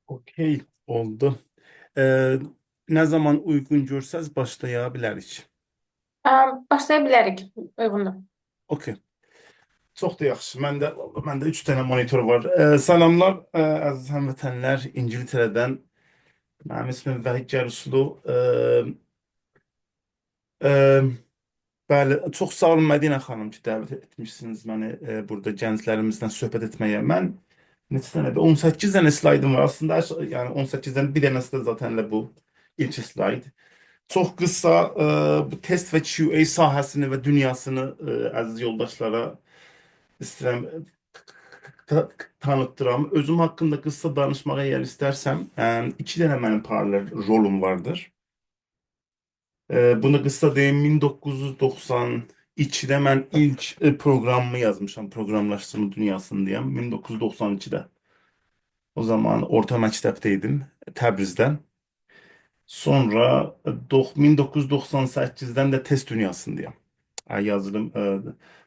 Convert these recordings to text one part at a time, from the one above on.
Okey oldu. Ee, Ne zaman uygun görsəz başlaya bilərik. Başlaya bilərik. Uyğundur. Okey. Çox da yaxşı. Məndə 3 dənə monitor var. Salamlar, əziz həmvətənlər. İngiltərədən. Mənim ismim Vahid Gəruslu. E, Bəli, çox sağ olun Mədinə xanım ki, dəvət etmişsiniz məni burada gənclərimizlə söhbət etməyə. Mən neçə dənədir? 18 dənə slaydım var. Aslında yəni 18-dən bir dənəsi də zaten elə bu ilk slayd. Çox qısa bu test və QA sahəsini və dünyasını əziz yoldaşlara istəyirəm tanıttıram. Özüm haqqında qısa danışmağa əgər istərsəm, iki dənə mənim paralel rolum vardır. Bunu qısa deyim, 1992-də mən ilk proqramımı yazmışam, proqramlaşdırma dünyasındayım. 1992-də. O zaman orta məktəbdə idim, Təbrizdə. Sonra 1998'den de test dünyasındayım. Yazılım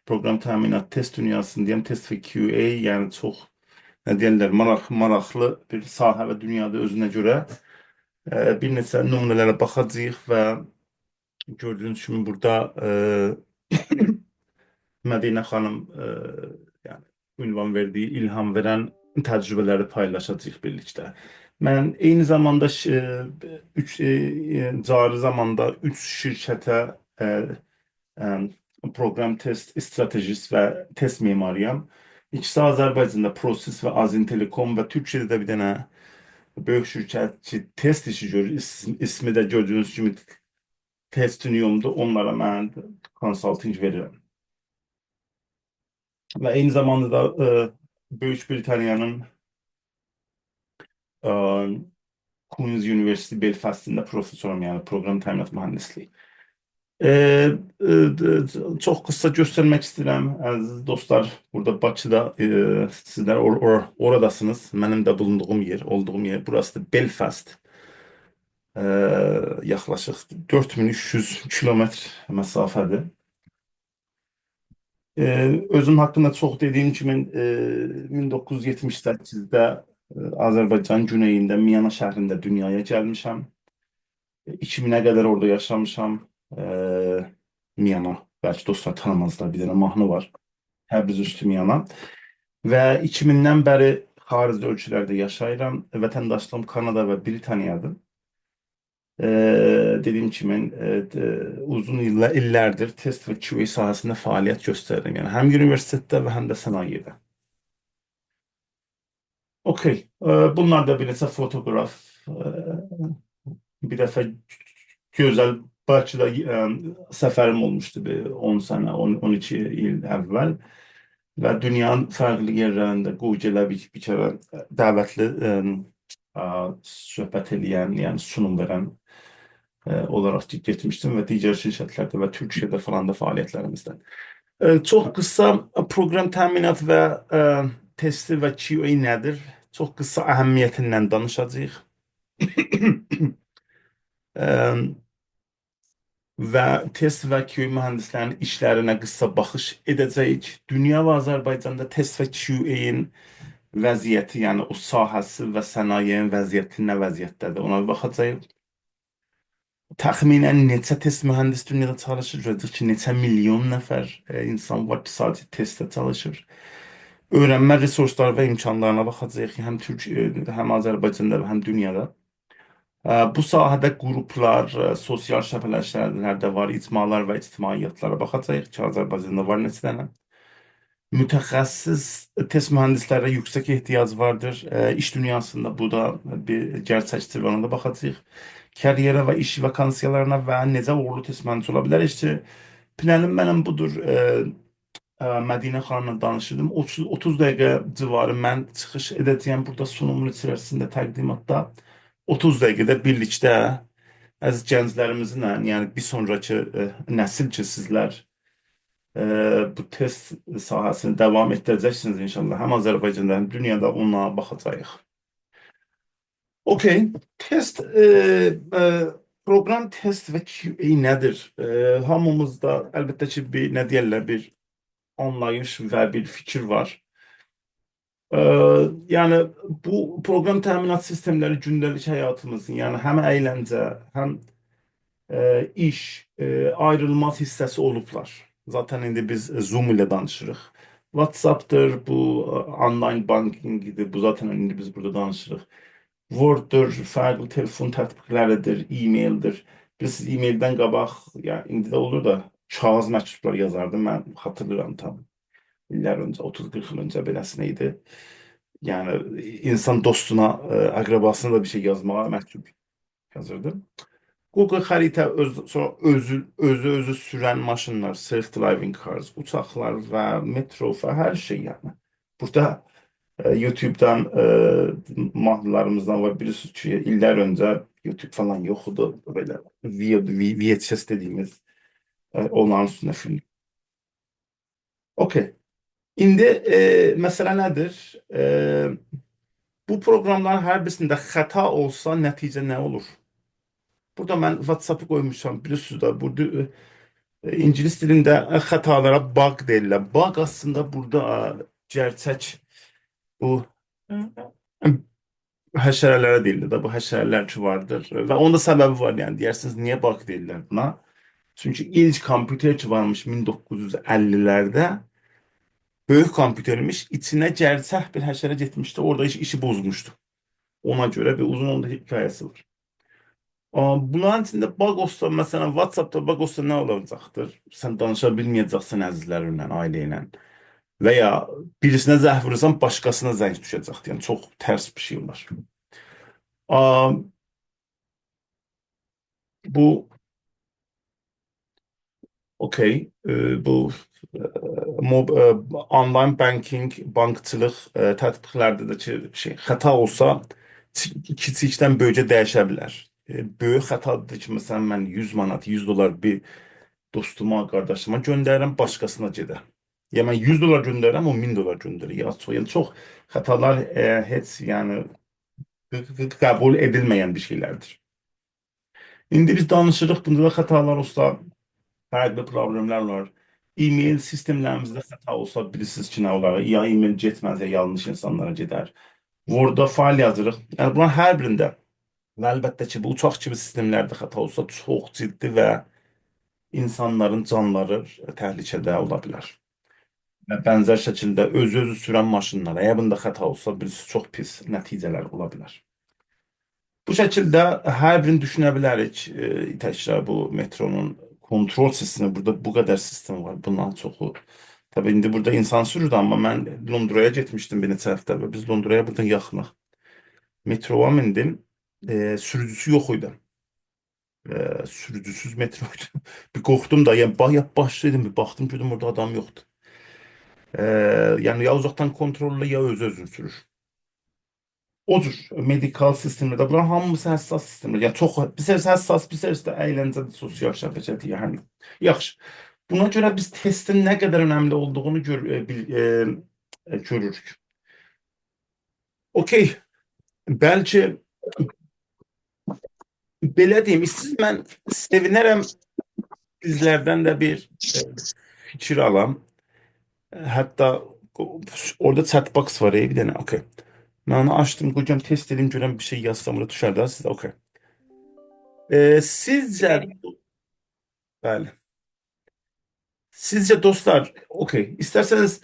program təminat test dünyasındayım. Test ve QA yani çok ne derler maraqlı bir sahə və dünyada özünə görə bir neçə nümunələrə baxacağıq və gördüğünüz kimi burada Mədinə xanım yani ünvan verdiği ilham veren təcrübələri paylaşacağıq birlikdə. Mən eyni zamanda cari zamanda 3 şirkətə program test stratejist və test mimarıyam. İkisi Azərbaycanda Proses və Azin Telekom və Türkiyədə də bir dənə böyük şirkət ki, test işi görür. İsmi də gördüyünüz kimi Test Unium'dur. Onlara mən konsalting verirəm. Və eyni zamanda da Böyük Britaniyanın e, Queen's University Belfast'ında profesörüm yani program təminat mühəndisliyi. Çok kısa göstermek istedim. Aziz dostlar, burada Bakı'da sizler oradasınız. Benim de bulunduğum yer, olduğum yer. Burası da Belfast. E, Yaklaşık 4300 kilometre mesafede. Özüm hakkında çok dediğim için ben 1978'de Azerbaycan güneyində Miyana şehrinde dünyaya gelmişim. 2000'e kadar orada yaşamışam. Miyana. Belki dostlar tanımazlar. Bir dənə mahnı var. Təbriz üstü Miyana. Və 2000-dən bəri xarici ölkələrdə yaşayıram. Vətəndaşlığım Kanada və Britaniyadır. Dediyim kimi uzun illərdir test və QA sahəsində fəaliyyət göstərirəm. Yəni həm universitetdə və həm də sənayedə. Okey. Bunlar da bir neçə fotoqraf. Bir dəfə gözəl Bakıda səfərim olmuşdu bir 10 sene, 12 yıl evvel ve dünyanın farklı yerlerinde Qocalə bir kere dəvətli söhbət edən, yani sunum veren olarak getmiştim ve diğer şirketlerde ve Türkiye'de falan da faaliyetlerimizden. Çok kısa program təminat ve testi ve QA nedir? Çok kısa əhəmiyyətindən danışacağıq. Və test və QA mühəndislərinin işlərinə qısa baxış edəcəyik. Dünya və Azərbaycanda test və QA-in vəziyyəti, yəni o sahəsi və sənayenin vəziyyəti nə vəziyyətdədir, ona bir baxacağıq. Təxminən neçə test mühəndis dünyada çalışır? Görəcək ki, neçə milyon nəfər insan var ki, sadəcə testdə çalışır. Öyrənmə resursları və imkanlarına baxacağıq ki, həm həm Azərbaycanda və həm dünyada. Bu sahədə qruplar, sosial şəbəkələr də var, icmalar və ictimaiyyətlərə baxacağıq ki, Azərbaycanda var neçə dənə. Mütəxəssis test mühəndislərə yüksək ehtiyac vardır. İş dünyasında bu da bir gerçəkdir və ona da baxacağıq. Karyera və iş vakansiyalarına və necə uğurlu test mühəndisi ola bilərik ki, planım mənim budur. Mədinə xanımla danışırdım. 30 dəqiqə civarı mən çıxış edəcəyəm burada sunumun içərisində təqdimatda. 30 dəqiqədə birlikdə əziz gənclərimizlə, yəni bir sonraki nəsil ki sizlər bu test sahəsini davam etdirəcəksiniz inşallah. Həm Azərbaycanda, həm dünyada ona baxacağıq. Okey. Test, program test və QA nədir? Hamımızda əlbəttə ki bir nə deyirlər, bir anlayış və bir fikir var. Ee, Yani bu program təminat sistemləri gündəlik həyatımızın, yəni həm əyləncə, həm iş ayrılmaz hissəsi olublar. Zaten indi biz Zoom ilə danışırıq. WhatsApp'dır, bu online bankingidir, bu zaten indi biz burada danışırıq. Word'dur, fərqli telefon tətbiqləridir, e-maildir. Bilirsiniz, e-maildən qabaq, yəni indi də olur da kağız məktublar yazardım. Mən xatırlayıram tam. İllər öncə, 30-40 yıl öncə beləsinə idi. Yani insan dostuna, akrabasına da bir şey yazmağa məhkum yazırdı. Google xəritə sonra özü sürən maşınlar, self-driving cars, uçaklar və metro və hər şey yəni. Burada YouTube'dan mahnılarımızdan var. Bilirsiniz ki illər öncə YouTube falan yoxdu. Böyle VHS dediğimiz onların üstüne film. Okey. İndi məsələ nədir? Bu programların hər birisində xəta olsa nəticə nə olur? Burada mən WhatsApp'ı koymuşam. Bilirsiniz da burada İngilis dilində xətalara bug deyirlər. Bug aslında burada gerçək bu həşərələrə deyirlər də bu həşərələr ki vardır. Və onda səbəbi var yəni. Deyirsiniz niyə bug deyirlər buna? Çünki ilk kompüter ki varmış 1950'lerde böyük kompütermiş içine gerçək bir həşərə getmişdi. Orada işi bozmuşdu. Ona göre bir uzun onda hikayesi var. Bunların içində bug olsa, məsələn, WhatsApp'da bug olsa nə olacaqdır? Sən danışa bilməyəcəksən əzizlərinlə, ailə ilə. Və ya birisinə zəng vurursan, başqasına zəng düşəcəkdir. Yəni çox tərs bir şey var. Am, Bu okey. Bu e, online banking, bankçılıq tətbiqlərdə də ki, xəta olsa kiçikdən böyücə dəyişə bilər. Böyük xətadır ki, məsələn mən 100 manat, 100 dollar bir dostuma, qardaşıma göndərirəm, başqasına gedər. Ya mən 100 dollar göndərirəm, o 1000 dollar göndərir. Ya çox, yəni çox xətalar heç yəni qəbul edilməyən bir şeylərdir. İndi biz danışırıq, bunda da xətalar olsa fərqli problemlər var. E-mail sistemlərimizdə xəta olsa bilirsiniz ki, nə olar? Ya e-mail getməz, ya yanlış insanlara gedər. Word-da fayl yazırıq. Yəni bunların hər birində və əlbəttə ki, bu uçaq kimi sistemlərdə xəta olsa çox ciddi və insanların canları təhlükədə ola bilər. Və bənzər şəkildə özü sürən maşınlar, əgər bunda xəta olsa, bilirsiniz, çox pis nəticələr ola bilər. Bu şəkildə hər birini düşünə bilərik. Təkrar bu metronun kontrol sistemi, burada bu qədər sistem var. Bundan çoxu. Tabii indi burada insan sürürdü, amma mən Londraya getmişdim bir neçə həftə və biz Londraya buradan yaxınıq. Metroya mindim. Sürücüsü yox idi. Sürücüsüz metroydu. Bir qorxdum da, yəni başlaydım, bir baxdım, gördüm orada adam yoxdur. E, Yəni ya uzaqdan kontrolla ya özü sürür. Odur medikal sistemdə də bunlar hamısı həssas sistemlər. Yəni çox bir hissəsi həssas, bir hissəsi də əyləncəli, sosial şəbəkədir. Yəni yaxşı. Buna görə biz testin nə qədər önəmli olduğunu görürük. Okey. Bəlkə belə deyim, siz mən sevinərəm sizlərdən də bir fikir alam. Hətta orada chat box var ya bir dənə. Okey. Mən onu açdım, qoyacağım test edeyim görəm bir şey yazsam orada düşər də sizə. Okey. Sizcə bəli. Sizce dostlar, okey. İsterseniz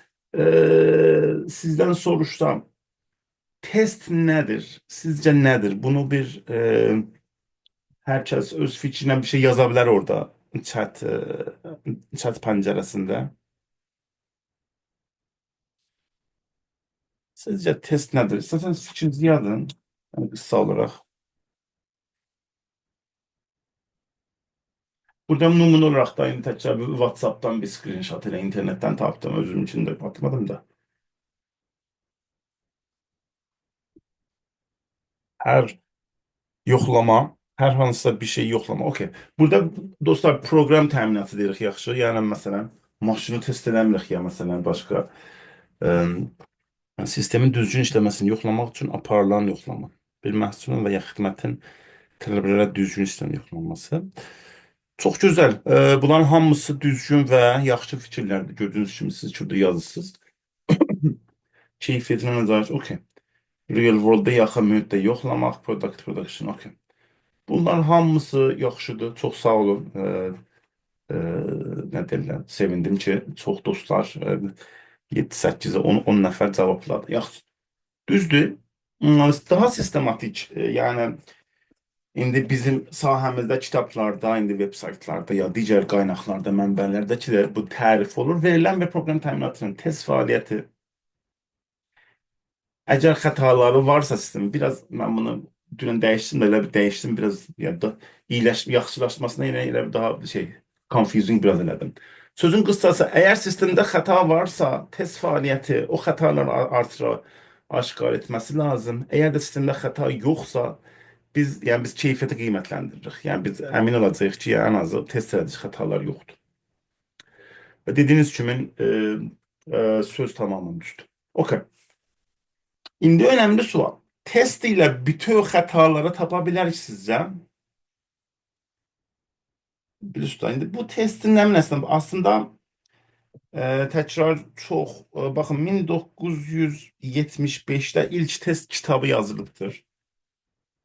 sizden soruşsam, test nedir? Sizce nedir? Bunu bir herkes öz fikrine bir şey yazabilir orada chat penceresinde. Sizce test nedir? İsterseniz fikrinizi yazın. Yani kısa olarak. Burada numune olarak da yine tekrar bir WhatsApp'tan bir screenshot ile internetten taptım. Özüm için de bakmadım da. Her yoxlama, hər hansısa bir şey yoxlama. Okey. Burada dostlar proqram təminatı deyirik yaxşı. Yəni məsələn maşını test eləmirik ya məsələn başqa sistemin düzgün işləməsini yoxlamaq üçün aparılan yoxlama. Bir məhsulun və ya xidmətin tələblərə düzgün işlən yoxlanması. Çox gözəl. Bunların hamısı düzgün və yaxşı fikirlərdir. Gördüyünüz kimi siz şurada yazırsınız. Keyfiyyətinə nəzarət, okey. Real worldda yaxın mühitdə yoxlamaq, product production, okey. Bunlar hamısı yaxşıdır. Çox sağ olun. Nə deyirlər? Sevindim ki, çox dostlar 7-8-ə 10 nəfər cavabladı. Yaxşı. Düzdür. Daha sistematik, yəni indi bizim sahəmizdə kitablarda, indi veb saytlarda ya digər qaynaqlarda, mənbələrdə ki də bu tərif olur. Verilən bir proqram təminatının test fəaliyyəti əgər xətaları varsa sistemin, biraz mən bunu dünən dəyişdim də elə bir dəyişdim biraz ya da yaxşılaşmasına yenə elə bir daha şey confusing biraz elədim. Sözün qıssası, əgər sistemdə xəta varsa, test fəaliyyəti o xətaları artıra aşkar etməsi lazım. Əgər də sistemdə xəta yoxsa, biz keyfiyyəti qiymətləndiririk. Yəni biz əmin olacağıq ki, ən azı test edici xətalar yoxdur. Və dediyiniz kimi söz tamamən düzdür. Okay. İndi önemli sual. Test ile bütün hataları tapabilirik sizce. Bilirsiniz, indi bu testin nəminəsində aslında təkrar çox, baxın 1975'də ilk test kitabı yazılıbdır.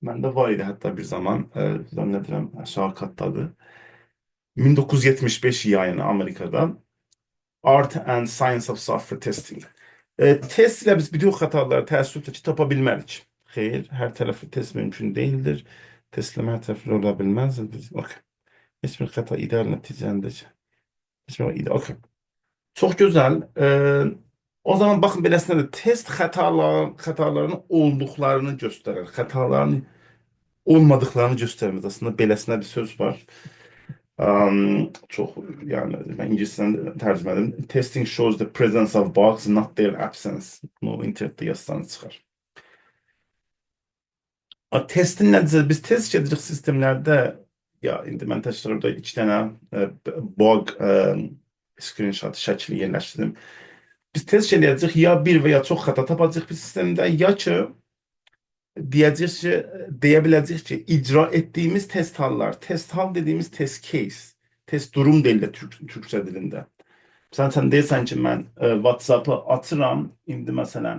Məndə var idi hətta bir zaman, zannederim aşağı katdadır. 1975 yayını Amerika'da. Art and Science of Software Testing. Test ile biz bütün hataları təəssüflə ki tapa bilmərik. Xeyr, hər tərəfli test mümkün değildir. Testleme hər tərəfli ola bilməz. Okay. Heç bir xəta ideal nəticəndədir. Heç bir ideal. Okay. Çox gözəl. O zaman baxın beləsinə də test xətaların olduqlarını göstərir. Xətaların olmadıqlarını göstərmez. Aslında beləsinə bir söz var. Çox, yəni mən ingiliscədən tərcümə edim. Testing shows the presence of bugs, not their absence. Bunu internetdə yazsanız çıxar. Testin nəticəsi, biz test edirik sistemlərdə, ya indi mən təkrar burada 2 dənə bug screenshot şəkli yerləşdirdim. Biz test edəcəyik ya bir və ya çox xəta tapacağıq bir sistemdə, ya ki deyə biləcəyik ki, icra etdiyimiz test hallar, test hal dediğimiz test case, test durum deyirlər Türkçə dilində. Məsələn, sən deyirsən ki, mən WhatsApp-ı açıram, indi məsələn,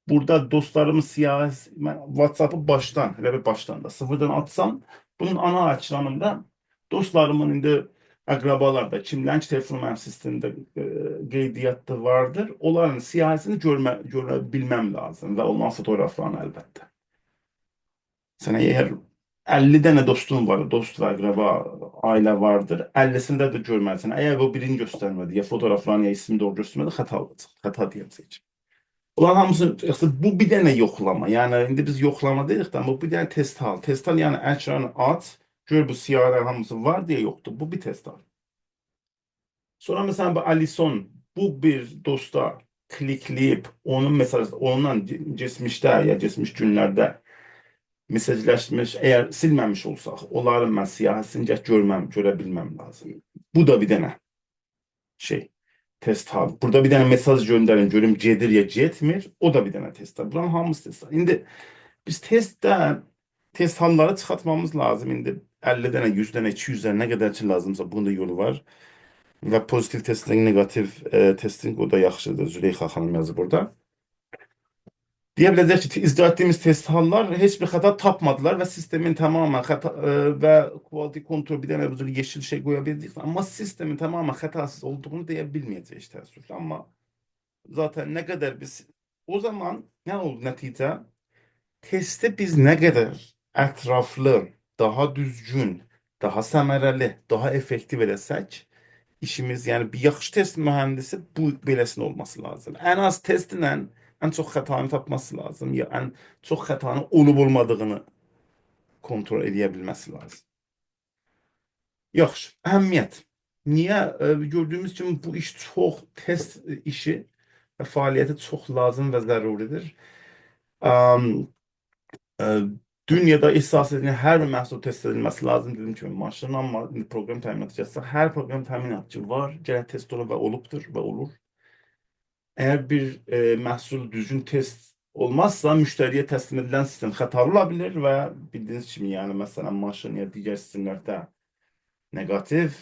burada dostlarımın siyahısı, mən WhatsApp-ı başdan, elə bir başdan da sıfırdan açsam, bunun ana ekranında dostlarımın indi əqrabalarda, kimlərin ki, telefonu mənim sistemdə qeydiyyatda vardır, onların siyahısını görə bilməm lazım və onların fotoğraflarını əlbəttə. Sən əgər 50 dənə dostun var, dost və əqraba, ailə vardır, 50'sində də görməlisən. Əgər bu birini göstərmədi, ya fotoğraflarını, ya ismini doğru göstərmədi, xəta olacaq, xəta deyəcək. Ulan hamısı, bu bir dənə yoxlama. Yəni, indi biz yoxlama deyirik də, bu bir dənə test hal. Test hal, yəni ekranı aç, gör bu siyahılar hamısı var deyə yoxdur. Bu bir test hal. Sonra məsələn, bu Alison, bu bir dosta klikləyib, onun məsələn, onunla geçmişdə, ya geçmiş günlərdə mesajlaşmış, eğer silmemiş olsaq, onların mən siyahısını görə bilməm lazım. Bu da bir dənə şey, test hal. Burada bir dənə mesaj göndərim, görüm gedir ya getmir, o da bir dənə test hal. Buranın hamısı test hal. İndi biz test halları çıxartmamız lazım. İndi 50 dənə, 100 dənə, 200 dənə nə qədər ki lazımsa bunun da yolu var. Və pozitiv testing, negativ testing, o da yaxşıdır. Züleyxa xanım yazır burada. Diyebiliriz ki icra ettiğimiz test hallar hiçbir hata tapmadılar ve sistemin tamamen hata ve quality control bir tane böyle yeşil şey koyabildik ama sistemin tamamen hatasız olduğunu diyebilmeyeceğiz təəssüflə. Ama zaten ne kadar biz o zaman ne oldu netice? Testi biz ne kadar ətraflı, daha düzgün, daha səmərəli, daha effektiv eləsək, işimiz, yani bir yaxşı test mühendisi bu beləsin olması lazım. En az testlə en çok xətanı tapması lazım ya en çok xətanı olub olmadığını kontrol edə bilməsi lazım. Yaxşı, əhəmiyyət. Niyə? Gördüyümüz kimi bu iş çox test işi və fəaliyyəti çox lazım və zəruridir. Dünyada ihsas edilen hər bir məhsul test edilməsi lazım. Dediyim kimi maşın, amma proqram təminatı gəlsə, hər proqram təminatçı var, gərək test olur və olubdur və olur. Eğer bir məhsul düzgün test olmazsa müşteriye teslim edilen sistem xətalı olabilir və bildiyiniz kimi, yəni məsələn maşın ya digər sistemlərdə Negatif,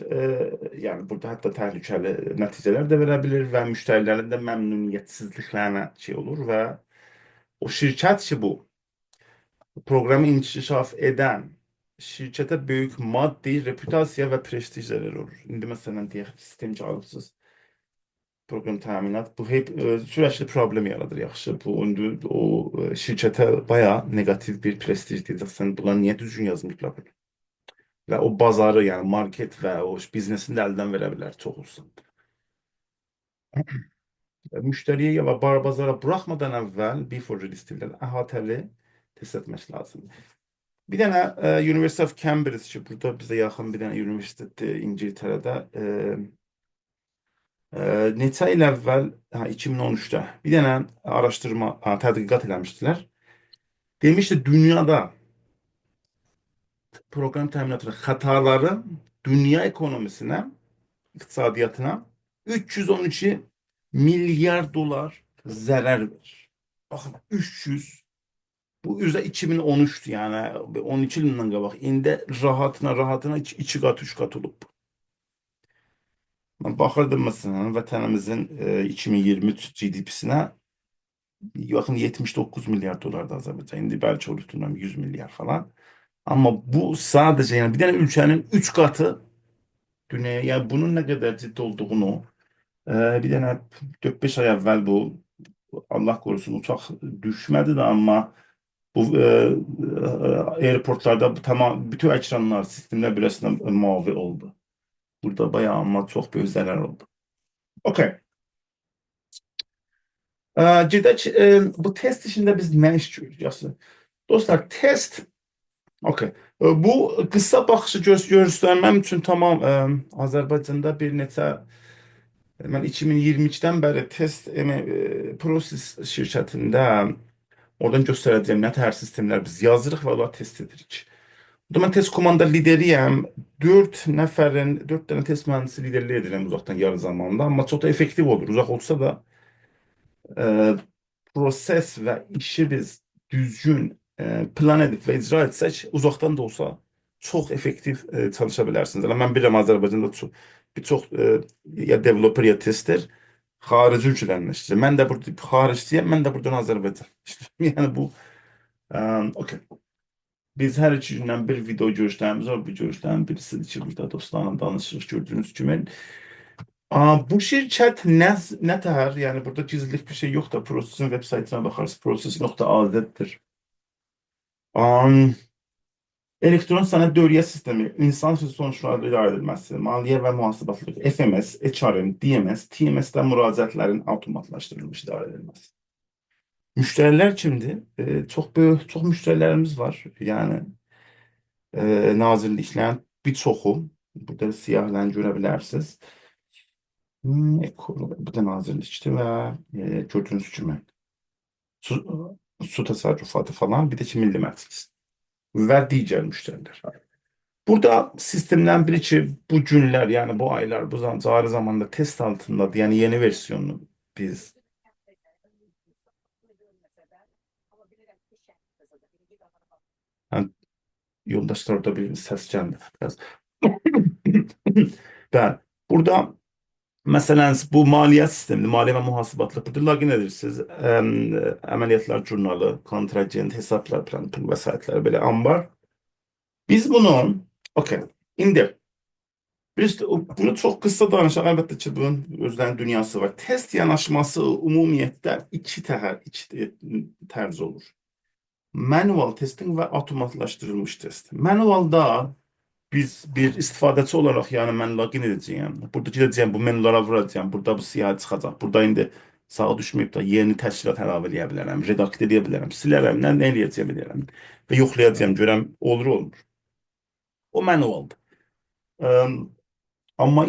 yani burada hatta təhlükəli nəticələr də verə bilir və müştərilərin də məmnuniyyətsizliklərinə şey olur və o şirkət ki bu proqramı inkişaf edən şirkətə böyük maddi, reputasiya və prestij zərəri olur. İndi məsələn deyək sistem cavabsız proqram təminat bu hep sürekli problem yaradır yaxşı. Bu indi o şirkətə bayağı negativ bir prestij deyəcəksən. Bunlar niyə düzgün yazmırlar bunu? Və o bazarı yəni market və o biznesini də əldən verə bilər çox olsun. Müştəriyə və bazara buraxmadan əvvəl before release deyirlər, əhatəli test etmək lazım. Bir dənə University of Cambridge ki, burada bizə yaxın bir dənə universitetdir İngiltərədə. Neçə il əvvəl, 2013-də bir dənə araşdırma, tədqiqat eləmişdilər. Demişdi dünyada proqram təminatının xətaları dünya ekonomisinə, iqtisadiyyatına 312 milyar dolar zərər verir. Baxın, 300. Bu üzə 2013'tü yani 12 yılından qabaq. İndi rahatına 2 qat, 3 qat olub. Mən baxırdım məsələn vətənimizin 2023 GDP'sinə yaxın 79 milyar dolardı Azərbaycan. İndi bəlkə olur bilmirəm 100 milyar falan. Amma bu sadece yani bir dənə ülkenin 3 katı dünyaya. Yani bunun ne kadar ciddi olduğunu bir dənə 4-5 ay əvvəl bu Allah korusun uçaq düşmədi də amma bu airportlarda tamam bütün ekranlar, sistemler birləşdirilən mavi oldu. Burada bayağı ama çok büyük zarar oldu. Okay. Gedək, bu test işində biz nə iş görürük? Dostlar, test, okay. Bu qısa baxışı göstərməm üçün tamam Azərbaycanda bir neçə mən 2022'den beri test Proses şirkətində oradan göstərəcəyim nə tər sistemlər biz yazırıq və onları test edirik. Burada mən test komanda lideriyəm. 4 tane test mühendisi liderliği edirəm uzaqdan yarı zamanında. Amma çox da effektiv olur. Uzaq olsa da e, proses və işi biz düzgün plan edib və icra etsək, uzaqdan da olsa çox effektiv çalışa bilərsiniz. Yəni mən bilirəm Azərbaycanda bir çox ya developer ya tester xarici ölkələrdən işləyir. Mən də burada xaricdəyəm, mən də buradan Azərbaycan işləyirəm. Yəni bu okey. Biz hər iki gündən bir video görüşlərimiz var. Bu görüşlərin birisidir ki, burada dostlarla danışırıq gördüğünüz kimi. Bu şirkət nə təhər, yəni burada gizlilik bir şey yoxdur. Prosesin web saytına baxarız. Proses.az-dir. Elektron sənəd dövriyyə sistemi, insan sözü sonuçları idarə edilməsi, maliyyə və mühasibatçılıq, FMS, HRM, DMS, TMS-də müraciətlərin avtomatlaşdırılmış idarə edilməsi. Müştərilər kimdir? Çox müştərilərimiz var. Yəni nazirliklərin bir çoxu, burada siyahlarını görə bilərsiniz. Bu da nazirlikdir və gördüğünüz kimi su təsərrüfatı falan, bir də ki milli məclis və digər müştərilər. Burada sistemdən biri ki bu günlər, yəni bu aylar, bu cari zamanda test altındadır. Yəni yeni versiyonunu biz yoldaşlar orada bir ses geldi biraz. Ben burada mesela bu maliyet sistemi, maliye ve muhasıbatlı burada login edirsiniz. Əməliyyatlar jurnalı, kontragent, hesaplar, plan vesaireler böyle ambar. Biz bunu, okey, indi. Biz bunu çok kısa danışaq. Əlbəttə ki, bunun özlərinin dünyası var. Test yanaşması ümumiyyətlə iki tərz olur. Manual testing və avtomatlaşdırılmış test. Manualda biz bir istifadəçi olaraq, yəni mən login edəcəyəm. Burada gedəcəyəm, bu menulara vuracağım. Burada bu siyahı çıxacaq. Burada indi sağa düşməyib da yeni təşkilat əlavə edə bilərəm, redaktə edə bilərəm, silərəm, nə eləyəcəm bilərəm və yoxlayacağım, görəm olur, olmur. O manualdır. Amma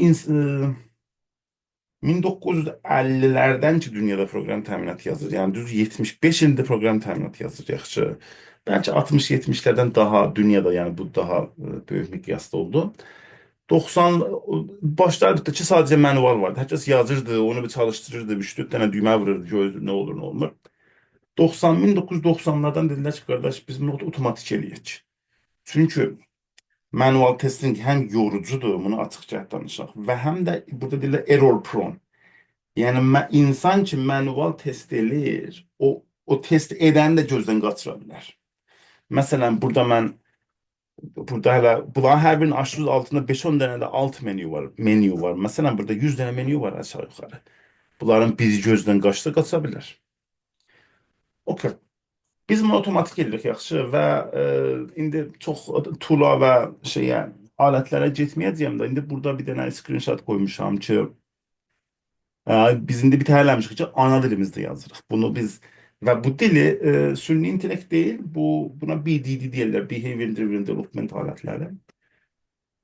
1950'lerden ki dünyada proqram təminatı yazır. Yəni düz 75 ildir proqram təminatı yazır yaxşı. Bəlkə 60-70'lərdən daha dünyada, yəni bu daha böyük miqyasda oldu. 90 başlarda ki sadece manual vardı. Herkes yazırdı, onu bir çalıştırırdı, 3-4 dənə düymə vururdu, görürdü nə olur, nə olmur. 1990'lardan dedilər ki, qardaş biz bunu otomatik eləyək. Çünki Manual testing hem yorucudur, bunu açıkça danışaq və həm də burada deyirlər error prone. Yəni insan ki manual test eləyir, o test edəni də gözdən qaçıra bilər. Məsələn, burada hələ bunların hər birinin açdığınız altında 5-10 dənə də alt menü var. Məsələn, burada 100 dənə menü var aşağı yuxarı. Bunların biri gözdən qaça bilər. Okey. Biz bunu otomatik edirik yaxşı və indi çox tool'a və alətlərə getməyəcəyəm də indi burada bir dənə screenshot qoymuşam ki biz indi bir təhlilləmişik ki ana dilimizdə yazırıq. Bunu biz və bu dili süni intellekt deyil, buna BDD deyirlər, Behavior Driven Development alətləri.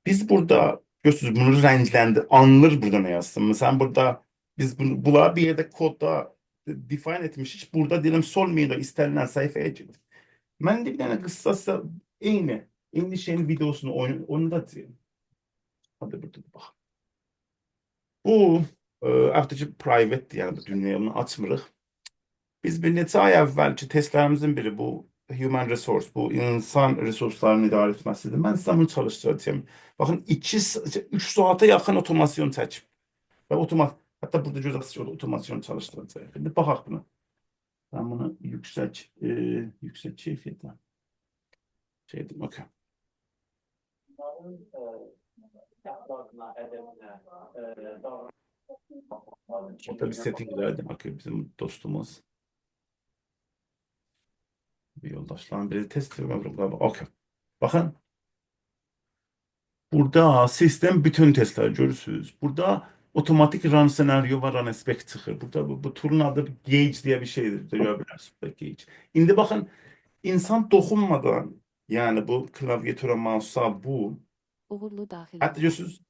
Biz burada görürsünüz bunu rəngləndi, anılır burada nə yazsın. Məsələn burada biz bunları bir yerdə kodda define etmişik. Burada diyelim sol menüdə istənilən səhifəyə gir. Mən de bir dənə qıssası eyni şeyin videosunu onu da deyim. Hadi burada bax. Bu artıq private yəni bu dünyayı açmırıq. Biz bir neçə ay əvvəlki testlərimizin biri bu human resource, bu insan resurslarının idarə etməsidir. Mən sizə bunu çalışdıracağım. Baxın 3 saata yaxın otomasyon çəkib. Və hatta burada görürsünüz ki otomasyon çalışdıracaq. Şimdi baxaq buna. Ben bunu yüksek keyfiyetle şeydim. Okey. Burada bir settinglerden bakıyor bizim dostumuz. Bir yoldaşların biri test ediyor. Okey. Bakın. Burada sistem bütün testler görürsünüz. Burada otomatik run senaryo ve run aspect çıxır. Burada bu tool'un adı gauge diye bir şeydir. Görebilirsiniz gauge. Şimdi bakın insan dokunmadan yani bu klavyatüre mouse'a Uğurlu daxil hatta görürsünüz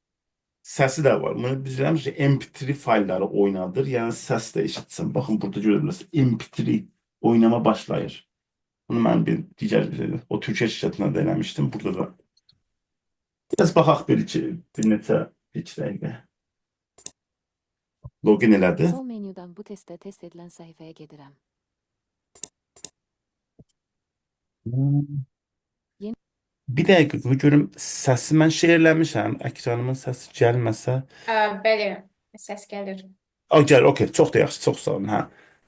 səsi də var. Bunu bilirəm ki MP3 faylları oynadır. Yəni səs də eşitsin. Baxın burada görə bilirsiniz. MP3 oynama başlayır. Bunu mən bir digər o Türkiyə şirkətinə də eləmişdim. Burada da biraz baxaq bir neçə dəqiqə. Login elədi. Sol menüdən bu testdə test edilən səhifəyə gedirəm. Bir dəqiqə görüm səsi mən eləmişəm. Ekranımın səsi gəlməsə. Bəli, səs gəlir. Gəlir, okey. Çox da yaxşı, çox sağ olun. Hə.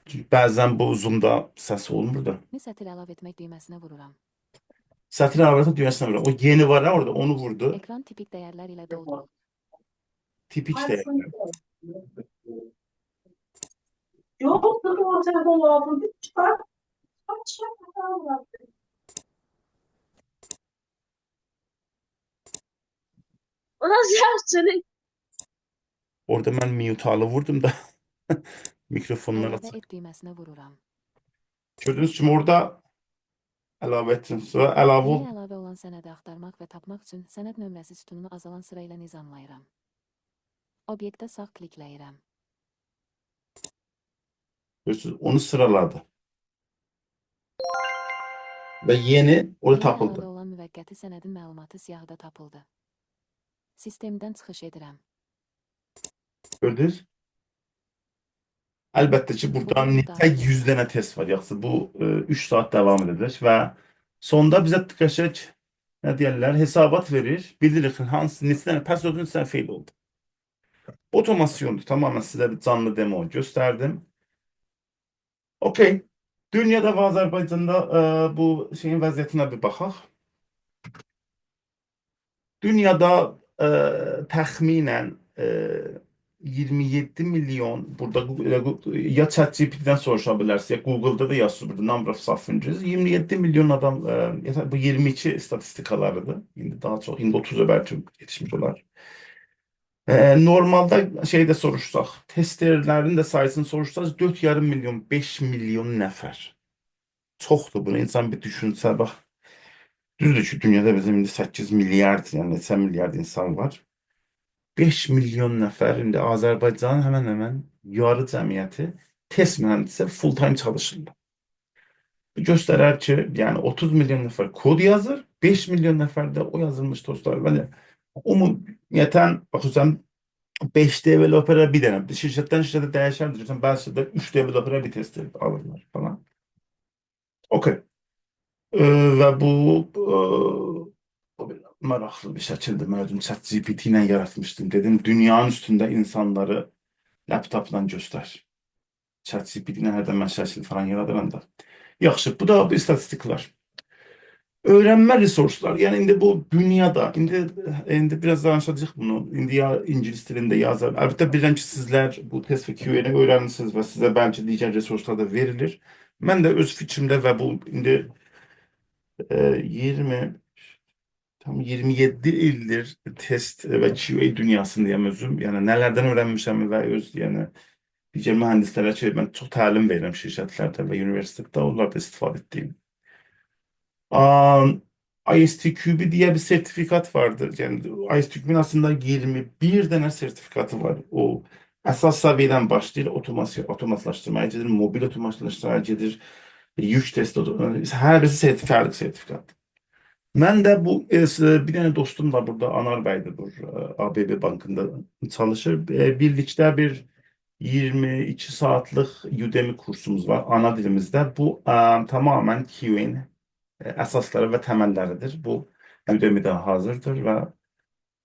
Çünki bəzən bu Zoom'da səs olmur da. Sətir əlavə etmək düyməsinə vururam. Sətir əlavə etmək düyməsinə vururam. O yeni var ha orada, onu vurdu. Ekran tipik dəyərlər ilə doldurulur. Tipik dəyərlər. Yok, tabii o telefon lazım. Çıkar. O nasıl yaptın? Orada mən mute-alı vurdum da mikrofonları Əlavə açıq. et düyməsinə vururam. Gördüğünüz kimi orada əlavə etdim. Sonra əlavə Yeni əlavə olan sənədi axtarmaq və tapmaq üçün sənəd nömrəsi sütununu azalan sıra ilə nizamlayıram. Obyektə sağ klikləyirəm. görürsünüz, onu sıraladı. Və yeni orada Yeni tapıldı. əlavə olan müvəqqəti sənədin məlumatı siyahıda tapıldı. Sistemdən çıxış edirəm. Gördünüz? Əlbəttə ki, burada neçə 100 dənə test var. Yaxşı, bu 3 saat davam edəcək və sonda bizə qəşəng nə deyirlər, hesabat verir. Bilirik hansı neçə dənə passwordun neçə dənə fail oldu. Otomasyondur. Tamamen sizə bir canlı demo gösterdim. Okey. Dünyada ve Azerbaycan'da bu şeyin vəziyyətinə bir baxaq. Dünyada təxminən 27 milyon burada ya ChatGPT'den soruşa bilərsiniz ya Google'da da yazsın burada number of staff engineers 27 milyon adam bu 22 statistikalarıdır. İndi daha çok indi 30'a belki yetişmiş olar. Normalda şeyde soruşsaq, testerlərin də sayısını soruşsaq 4,5 milyon, 5 milyon nəfər. Çoxdur bunu insan bir düşünsə bax. Düzdür ki dünyada bizim indi 8 milyard yani neçə milyard insan var. 5 milyon nəfər indi Azərbaycanın həmən yarı cəmiyyəti test mühəndisi full time çalışırlar. Bu göstərər ki, yəni 30 milyon nəfər kod yazır, 5 milyon nəfər də o yazılmış tostlar. Yəni ümumiyyətən baxırsan 5 developera bir dənə, şirkətdən şirkətə dəyişəndir. Bəzi şirkətlər 3 developera bir test alırlar falan. Okey. Və bu maraqlı bir şəkildə mən özüm ChatGPT ilə yaratmışdım. Dedim dünyanın üstündə insanları laptopla göstər. ChatGPT ilə hərdən mən şəkil falan yaradıram da. Yaxşı, bu da bu istatistiklər. Öğrenme resurslar. Yani indi bu dünyada, indi biraz danışacağıq bunu. İndi ya ingilis dilində yazar. Əlbəttə bilirəm ki, sizlər bu test və Q&A öyrənirsiniz və sizə bəlkə digər resurslar da verilir. Mən də öz fikrimdə və bu indi 20 tam 27 ildir test və QA dünyasındayım özüm. Yəni nələrdən öyrənmişəm və öz yəni digər mühəndislərə ki, mən çox təlim verirəm şirkətlərdə və universitetdə onlar da istifadə etdiyim. ISTQB diye bir sertifikat vardır. Yani ISTQB'nin aslında 21 tane sertifikatı var. O esas seviyeden başlayır. Otomatlaştırmaya gedir, mobil otomatlaştırmaya gedir, yük testi, her birisi sertifikalık sertifikat. Ben de bu bir tane dostum var burada Anar Bəy'dir bu ABB Bankı'nda çalışır. Birlikte bir 22 saatlik Udemy kursumuz var ana dilimizde. Bu tamamen QA'nin əsasları və təməlləridir. Bu Udemy-də hazırdır və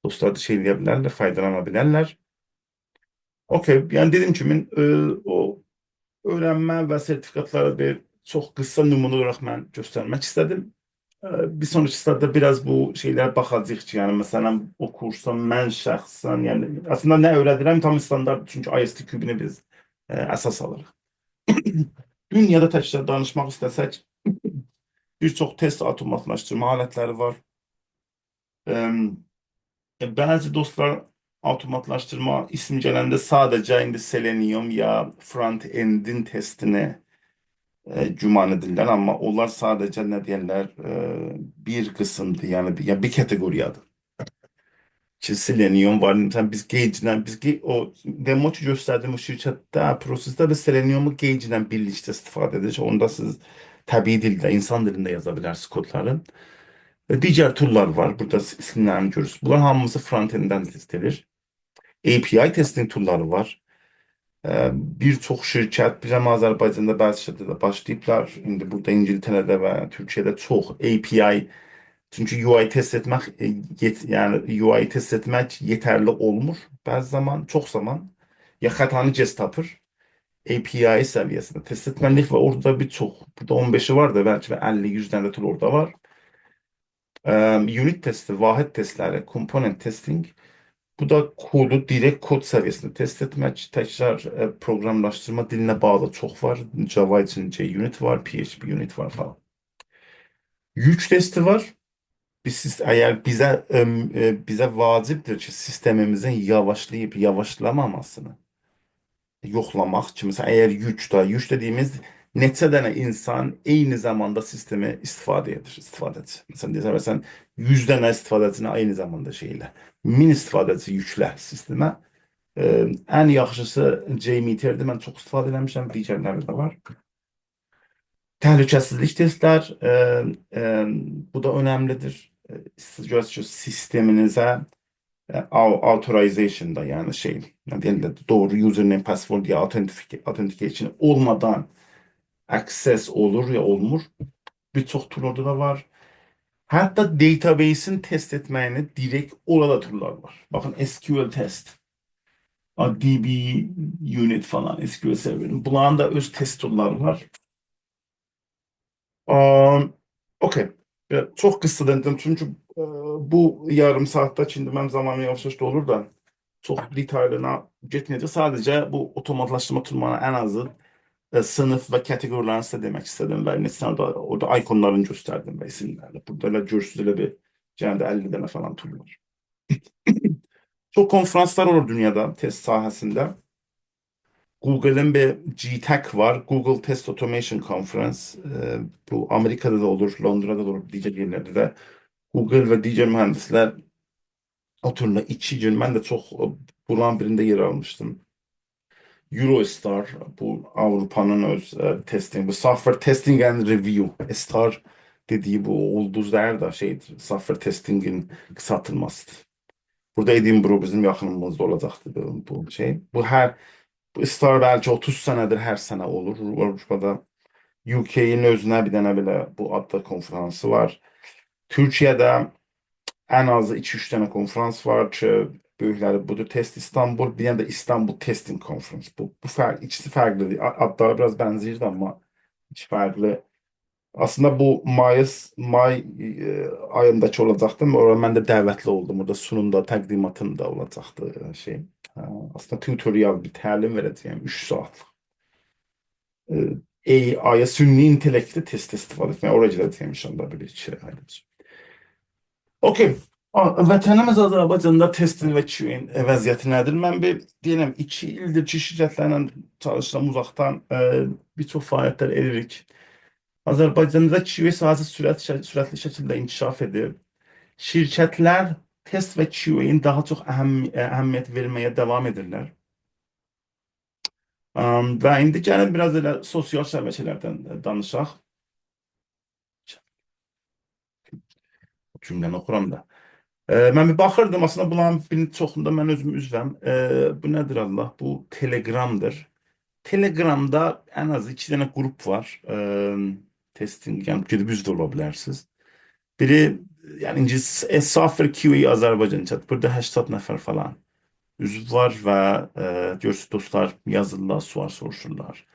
dostlar da şey eləyə bilərlər, faydalana bilərlər. Okey, yani dediğim kimi o öğrenme ve sertifikatları bir çok kısa nümunə olaraq mən göstərmək istədim. Bir sonraki sırada biraz bu şeyler baxacağıq ki, yani mesela o kursa mən şəxsən, yani aslında ne öğredirəm tam standart çünkü ISTQB-ni biz əsas alırıq. Dünyada təkcə danışmaq istəsək, birçok test avtomatlaştırma aletleri var. Bazı dostlar avtomatlaştırma ismi gələndə sadəcə indi Selenium ya front-end'in testini güman edirlər, amma onlar sadəcə nə deyirlər bir qısımdır, yəni bir kateqoriyadır. Ki Selenium var. Mesela biz o demo ki göstərdiyim o şirkətdə prosesdə biz Selenium'u Gauge ilə birlikdə istifadə edirik. Onda siz təbii dildə, insan dilində yaza bilərsiniz kodları. Digər tool'lar var. Burada isimlərini görürsünüz. Bunlar hamısı front-end'dən test edilir. API testing tool'ları var. Bir çox şirkət, bizim Azərbaycanda bəzi şirkətlərdə başlayıblar. İndi burada İngiltərədə və Türkiyədə çox API. Çünkü UI test etmek yani UI test etmek yeterli olmur. Bazı zaman, çok zaman ya hatanı gec tapır. API seviyesinde test etmenlik ve orada birçok, burada 15'i var da belki de 50-100 tane de tool orada var. Unit testi, vahid testleri, component testing. Bu da kodu direkt kod seviyesinde test etmek. Tekrar programlaştırma diline bağlı çok var. Java için JUnit var, PHP Unit var falan. Yük testi var. Eğer bize vacibdir ki sistemimizin yavaşlayıp yavaşlamamasını yoxlamaq ki, mesela eğer yük dediğimiz neçə dənə insan eyni zamanda sistemi istifadəçi. Mesela desəm 100 dənə istifadəçini eyni zamanda şeylə, 1000 istifadəçi yüklə sistemə. Ən yaxşısı JMeter'dir. Mən çox istifadə eləmişəm, digərləri də var. Təhlükəsizlik testler, bu da önemlidir. Şu sisteminize authorization'da yani ne diyelim, doğru username, password ya authentication olmadan access olur ya olmur. Birçok tool orada da var. Hatta database'in test etmeyeni direkt orada tool'lar var. Bakın SQL test, DB unit falan, SQL Server'in. Bunların da öz test tool'ları var. Okey. Çok kısa dedim çünkü bu yarım saatte şimdi benim zamanım yavaş olur da çok detaylarına getmeyəcək. Sadece bu otomatlaştırma tool'larının en azı sınıf ve kategorilerini size demek istedim ve mesela orada ikonlarını gösterdim ve isimlerle. Burada da görürsünüz öyle bir genelde 50 tane falan tool var. Çok konferanslar olur dünyada test sahasında. Google'ın bir GTAC var. Google Test Automation Conference. Bu Amerika'da da olur, Londra'da da olur, diğer yerlerde de. Google ve diğer mühendisler oturumda 2 gün. Ben de çok buran birinde yer almıştım. Eurostar, bu Avrupa'nın öz testing, bu Software Testing and Review. STAR dediği bu ulduzlar da şeydir, Software Testing'in kısaltılmasıdır. Burada Edinburgh bizim yakınımızda olacaktı bu şey. Bu STAR belki 30 senedir her sene olur. Avrupa'da UK'nin özünə bir dənə belə bu adda konferansı var. Türkiye'de ən azı 2-3 dənə konfrans var ki, böyükləri budur. Test İstanbul, bir dənə də İstanbul Testing Conference. Bu ikisi fərqlidir. Adları biraz bənzəyir amma iki fərqli. Aslında bu may ayındakı olacaqdı. Orada mən də dəvətli oldum. Orada sunumda, təqdimatında olacaqdı şey. Aslında tutorial bir təlim verəcəyəm 3 saatlıq. AI'ya süni intellekti test istifadə etməyə oraya gedəcəyəm inşallah bir iki ay. Okey. Vətənimiz Azərbaycanda testin və QA-in vəziyyəti nədir? Mən deyirəm 2 ildir ki, şirkətlərlə çalışıram uzaqdan bir çox fəaliyyətlər edirik. Azərbaycanda QA sahəsi sürətli şəkildə inkişaf edir. Şirkətlər test və QA-in daha çox əhəmiyyət verməyə davam edirlər. Və indi gəlin biraz elə sosial şəbəkələrdən danışaq. Cümləni oxuram da. Mən bir baxırdım, aslında bunların birinin çoxunda mən özüm üzvəm. Bu nədir Allah? Bu Telegramdır. Telegramda ən az 2 dənə qrup var. Testing, yəni gedib üzv ola bilərsiniz. Biri, yəni İngilizcə Software QA Azərbaycan chat. Burada 80 nəfər falan üzv var və görürsünüz dostlar yazırlar, sual soruşurlar.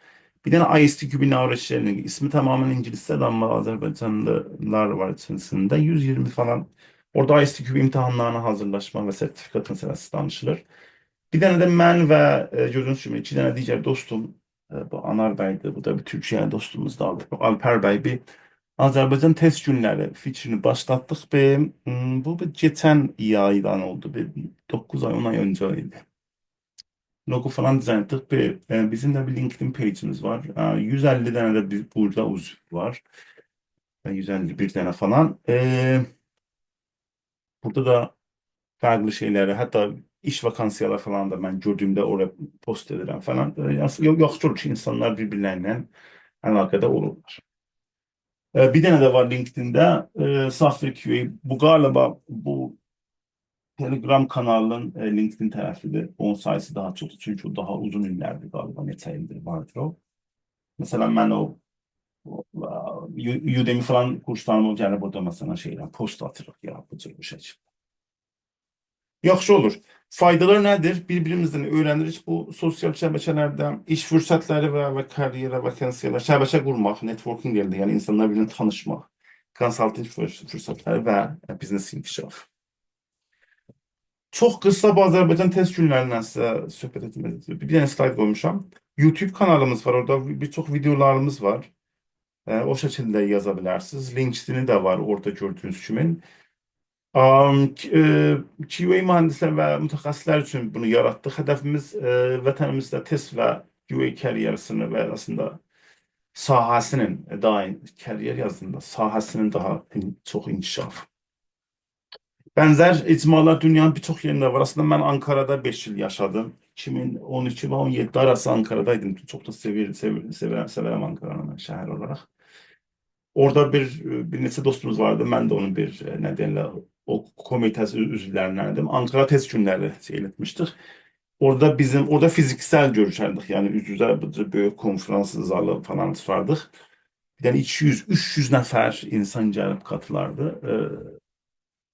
Bir dənə ISTQ binaları işlerinin ismi tamamen İngilizce'de ama Azerbaycanlılar var içerisinde. 120 falan. Orada ISTQ imtahanlarına hazırlaşma ve sertifikat meselesi danışılır. Bir dənə də mən və gördüyünüz kimi 2 dənə digər dostum, bu Anar bəydir, bu da bir Türkiye dostumuz da Alper bəy, bir Azərbaycan test günləri fikrini başlatdıq. Bu geçen aydan oldu. 9 ay, 10 ay önce idi. Logo falan dizayn ettik. Bizim de bir LinkedIn page'imiz var. 150 tane de burada uzun var. 151 tane falan. Burada da farklı şeyleri, hatta iş vakansiyalar falan da ben gördüğümde oraya post ederim falan. Yaxşı olur ki insanlar birbirleriyle əlaqədə olurlar. Bir tane de var LinkedIn'de Software QA. Bu galiba bu Telegram kanalının LinkedIn tərəfidir. Onun sayısı daha çoxdur. Çünki o daha uzun illərdir galiba. Neçə ildir vardır o. Mesela mən o Udemy falan kurslarıma gəlib orada mesela şeyler post atırıq ya bu cür bir şəkildə. Yaxşı olur. Faydalar nədir? Bir-birimizdən öyrənirik. Bu sosial şəbəkələrdə iş fürsətləri və karyera vakansiyalar, şəbəkə qurmaq, networking yerində, yəni insanlar birbirine tanışmaq, konsalting fürsətləri və biznes inkişaf. Çok kısa bu Azerbaycan test günlerinden size söhbət etmək istiyorum. Bir tane slide koymuşam. YouTube kanalımız var, orada birçok videolarımız var. O şekilde yazabilirsiniz. LinkedIn'i de var orada gördüğünüz kimi. QA mühendisler ve mütehassisler için bunu yarattık. Hedefimiz vətənimizdə test ve QA karyerisini ve aslında sahəsinin kariyer yazında sahəsinin daha çok inkişaf. Benzer icmalar dünyanın birçok yerinde var. Aslında ben Ankara'da 5 yıl yaşadım. 2012 ve 17 arası Ankara'daydım. Çok da severim Ankara'nı ben şehir olarak. Orada bir neçə dostumuz vardı. Ben de onun bir nedenle o komitesi üzvlerindendim. Ankara test günleri etmiştik. Orada fiziksel görüşerdik. Yani üz-üzə böyük konferans zalı falan tutardık. Bir tane 200-300 nəfər insan gəlib katılardı.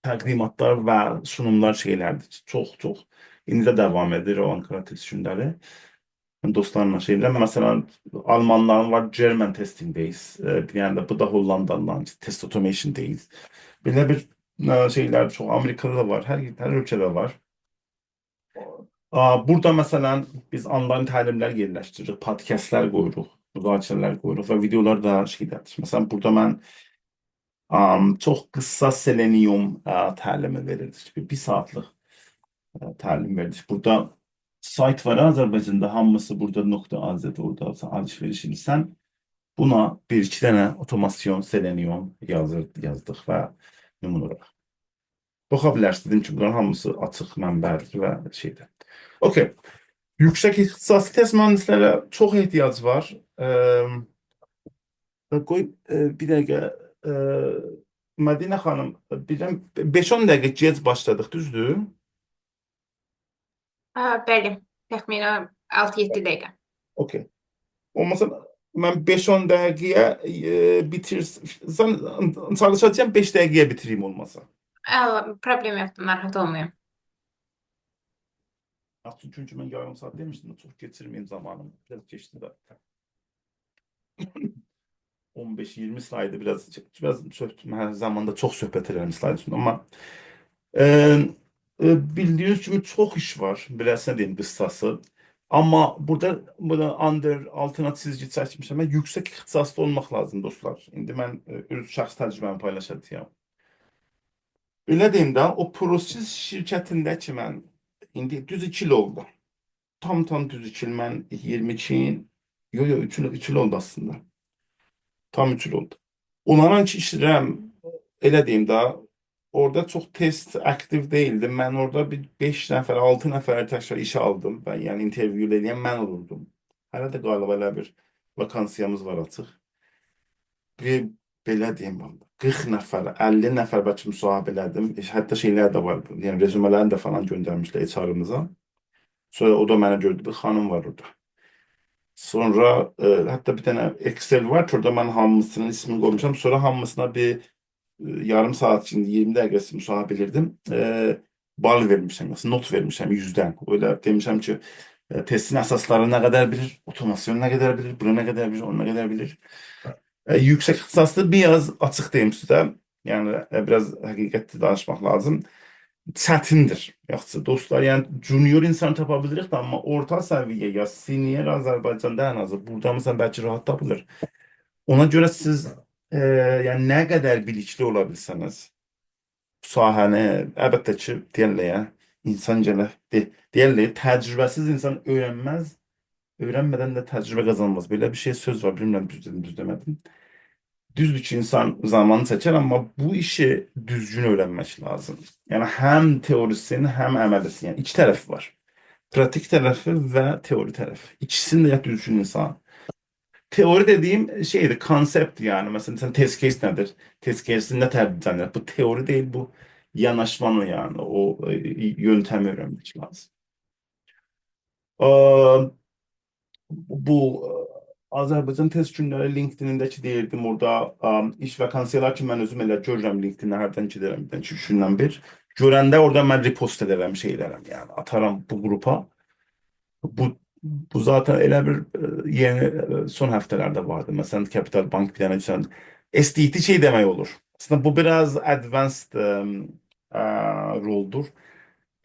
Təqdimatlar və sunumlar şeylərdir. Çox. İndi də devam edir o Ankara test günləri. Dostlarla şeylər. Mesela Almanların var German Testing Days. Yani de bu da Hollandalıların Test Automation Days. Belə bir şeyler çok Amerika'da da var. Her ülkede var. Burada mesela biz online təlimlər yerləşdiririk. Podcastlər qoyuruq. Müzakirələr qoyuruq və videolar da şeylədir. Mesela burada mən çok kısa Selenium təlimi verirdik. Bir saatlik təlim verdik. Burada site var Azerbaycan'da, hamısı burada .az'de orada alışveriş edirsən. Buna bir-iki dənə otomasyon Selenium yazdık və nümunə olaraq. Baxa bilərsiniz. Dedim ki, bunların hamısı açıq mənbədir və şeydir. Okey. Yüksək ixtisaslı test mühendislərə çox ehtiyac var. Qoy bir dəqiqə Mədinə xanım, 5-10 dəqiqə gec başladıq, düzdür? Bəli, təxminən 6-7 dəqiqə. Okey. Olmasa mən 5-10 dəqiqəyə çalışacağım, 5 dəqiqəyə bitireyim olmasa. Problem yoxdur, narahat olmayın. Aslında çünkü ben yarım saat demiştim. Çok geçirmeyeyim zamanım. Biraz geçti zaten. 15-20 slaydı biraz her zamanda çok söhbət edirəm slayd üçün. Amma e, bildiyiniz kimi çox iş var. Biləsən deyim qıssası. Amma burada under altına çizgi çəkmişəm. Mən yüksək ixtisaslı olmaq lazım dostlar. İndi mən öz şəxs təcrübəmi paylaşacağam. Öyle deyim də, o Prozis şirkətindəki mən indi düz 2 il oldu. Tam düz 2 il mən 22 yo 3 il oldu aslında. Tam 3 il oldu. Onların ki işləyirəm, elə deyim də, orada çox test aktiv değildim. Mən orada bir 5 nəfər, 6 nəfər təkrar işe aldım. Ben yani interview eləyən mən olurdum. Hələ də qaliba elə bir vakansiyamız var açıq. Bir belə deyim valla. 40 nəfər, 50 nəfər bəlkə müsahibə elədim. Hətta şeylər də var. Yəni rezümələrini də falan göndərmişlər HR-ımıza. Sonra o da mənə gördü, bir xanım var orada. Sonra hatta bir tane Excel var. Orada ben hamısının ismini koymuşum. Sonra hamısına bir yarım saat içinde 20 dəqiqəsi müsahibə edirdim. Bal vermişəm, not vermişəm 100'dən. Öyle demişəm ki, testin əsasları nə qədər bilir, otomasyon nə qədər bilir, bunu nə qədər bilir, onu nə qədər bilir. Yüksek ixtisaslı biraz açıq deyim sizə. Yəni biraz həqiqətli danışmaq lazım. Çətindir. Yaxşı dostlar, yəni junior insan tapa bilirik də, amma orta səviyyə ya senior Azərbaycanda ən azı burada məsələn bəlkə rahat tapılır. Ona görə siz yəni nə qədər bilikli ola bilsəniz, bu sahəni əlbəttə ki, deyirlər insan gələ deyirlər təcrübəsiz insan öyrənməz, öyrənmədən də təcrübə qazanmaz. Belə bir şey söz var, bilmirəm düz dedim, düz demədim. Düzdür ki insan zamanı çeker ama bu işi düzgün öğrenmek lazım. Yani hem teorisini hem əməlisini. Yani iki tarafı var. Pratik tarafı ve teori tarafı. İkisini de ya düzgün insan. Teori dediğim şeydi, konsept yani. Mesela sen test case nedir? Test case'inde tercih. Bu teori değil, bu yanaşmanı yani. O yöntemi öğrenmek lazım. Aa, bu Azərbaycan test günləri LinkedIn-indəki deyirdim orada iş vakansiyalar ki mən özüm elə görürəm LinkedIn-ə hərdən gedirəm birdən 2-3 gündən bir. Görəndə orada mən repost edərəm şeylərəm yəni ataram bu qrupa. Bu bu zaten elə bir yeni son həftələrdə vardı. Məsələn Capital Bank bir dənə düşən SDT şey demək olur. Aslında bu biraz advanced roldur.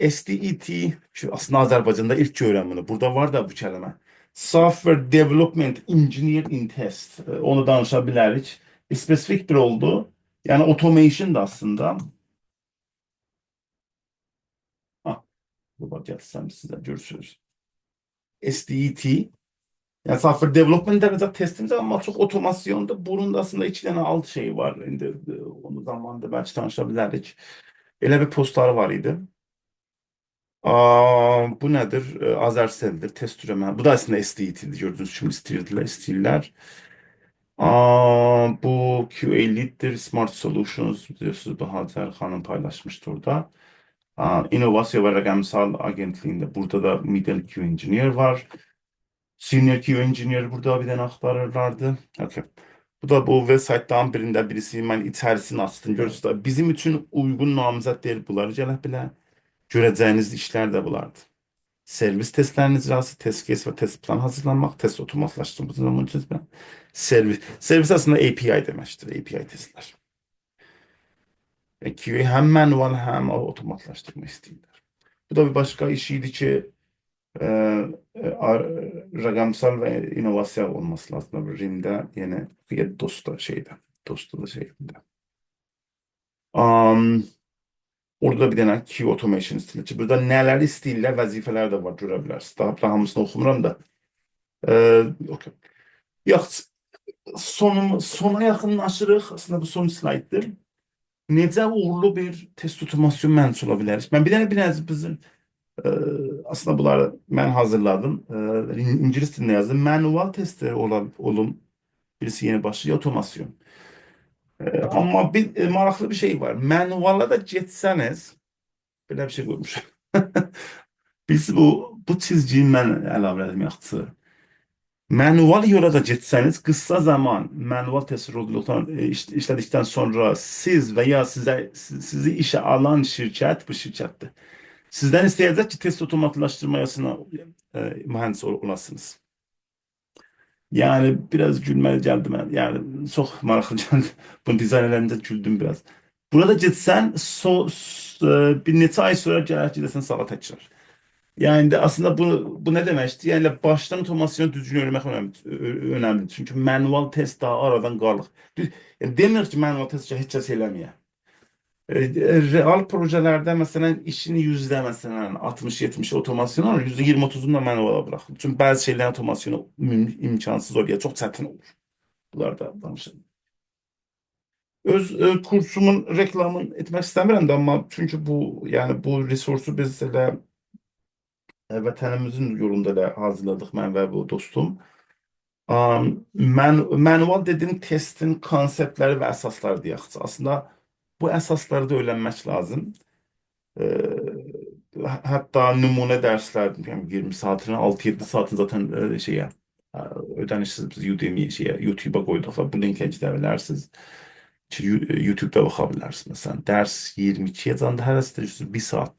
SDET şu aslında Azerbaycan'da ilk öğrenmeni. Burada var da bu kelime. Software Development Engineer in Test. Onu danışabiliriz. Spesifik bir oldu. Yani automation da aslında. Ah, bu bak yazsam size görürsünüz. SDET. Yani software development de testimiz ama çok otomasyonda. Bunun da aslında iki tane alt şey var. Şimdi onu zamanında belki tanışabiliriz. Öyle bir postları var idi. Bu nedir? Azersel'dir. Test üreme. Bu da aslında SDET'di. Gördüğünüz gibi istiyorlar. Bu QA Lead'dir. Smart Solutions. Biliyorsunuz Bahadır Hanım paylaşmıştı orada. İnovasyon ve Rakamsal Agentliğinde. Burada da Middle QA Engineer var. Senior QA Engineer burada bir tane aktarırlardı. Okay. Bu da bu website'dan birinde birisi ben içerisini açtım. Görürsünüz. Bizim için uygun namizət değil bunlar. Gələ bilə. Görəcəyiniz işlər də bunlardır. Servis testlərinin icrası, test case və test plan hazırlanmaq, test otomatlaşdırılması zaman çözmə. Servis aslında API deməkdir, API testlər. QA həm manual həm otomatlaşdırma istəyirlər. Bu da bir başka iş idi ki, e, rakamsal ve inovasyon olması lazım. RIM'de yine dostu da şeyinde. Orada bir dənə Q automation istəyirlər. Burada nələr istəyirlər, vəzifələr də var, görə bilərsiniz. Daha hamısını oxumuram da. Okay. Yox, sona yaxınlaşırıq. Aslında bu son slayddır. Necə uğurlu bir test otomasyon mühəndisi ola bilərik? Mən bir dənə bizim aslında bunları mən hazırladım. İngilis dilində yazdım. Manual testləri olun. Birisi yeni başlıyor, otomasyon. Ama bir maraqlı bir şey var. Manuala da geçsəniz, belə bir şey koymuşum. Biz bu çizgiyi mən əlavə elədim yaxçı. Manual yola da getseniz kısa zaman manual test işledikten sonra siz veya sizi işe alan şirket bu şirkettir. Sizden isteyecek ki test otomatlaştırmasına mühendis olasınız. Yani biraz gülmeli geldi ben. Yani çok meraklı geldi. Bunu dizayn edince güldüm biraz. Burada gitsen bir neçə ay sonra gələr gedəsən sağa təkrar. Yani de aslında bu ne demekti? Yani baştan otomasyonu düzgün öğrenmek önemli. Çünkü manual test daha aradan qalıq. Yani demiyor ki manual test hiç kəs eləməyə. Real projelerde mesela işin yüzde mesela 60-70 otomasyon olur. %20-30'unu da manuala bırakın. Çünkü bazı şeylerin otomasyonu imkansız olur ya çok çetin olur. Bunlar da danışın. Öz kursumun reklamını etmek istemiyorum da ama çünkü bu yani bu resursu biz elə vətənimizin yolunda elə hazırladıq mən və bu dostum. Manual dediğim testin konseptleri ve əsasları deyək. Aslında bu əsasları da öyrənmək lazım. Hatta numune dersler yani 20 saatini 6-7 saatin zaten ödenişsiz biz Udemy YouTube'a koyduk ve bu linke gidebilirsiniz. YouTube'da bakabilirsiniz. Mesela ders 22 yazan her sitesi 1 saat.